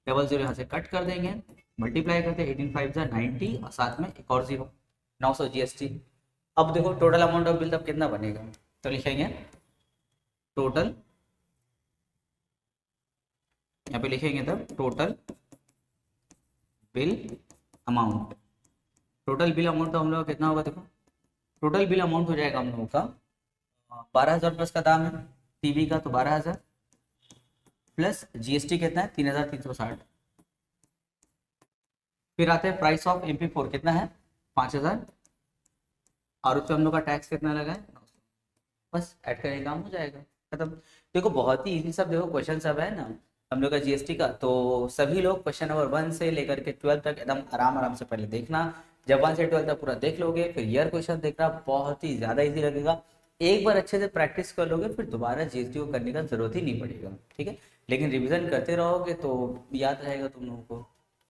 00 यहाँ से कट कर देंगे, मल्टीप्लाई करते हैं 18 5 90 और साथ में एक और 0 900 जीएसटी। अब देखो टोटल अमाउंट ऑफ बिल तब कितना बनेगा, तो लिखेंगे टोटल, यहाँ पे लिखेंगे तब total bill amount, total bill amount तो हम लोग कितना होगा, देखो टोटल बिल अमाउंट हो जाएगा हम लोगों का 12,000 प्लस का दाम है टीवी का, तो 12,000 प्लस जीएसटी कितना है 3,360। फिर आते हैं प्राइस ऑफ MP4 कितना है 5,000, और उस पर हम लोग का टैक्स कितना लगा है 900, बस ऐड करेंगे काम हो जाएगा खत्म। देखो बहुत ही इजी सब देखो क्वेश्चन सब है ना हम लोग का जीएसटी का, तो सभी लोग क्वेश्चन नंबर 1 से लेकर के 12 तक एकदम आराम से पहले देखना, जब 1 से 12 तक पूरा देख लोगे फिर ईयर क्वेश्चन देखना, बहुत ही ज़्यादा इजी लगेगा। एक बार अच्छे से प्रैक्टिस कर लोगे फिर दोबारा जीएसटी को करने का जरूरत ही नहीं पड़ेगा, ठीक है। लेकिन रिवीजन करते रहोगे तो याद रहेगा तुम लोगों को।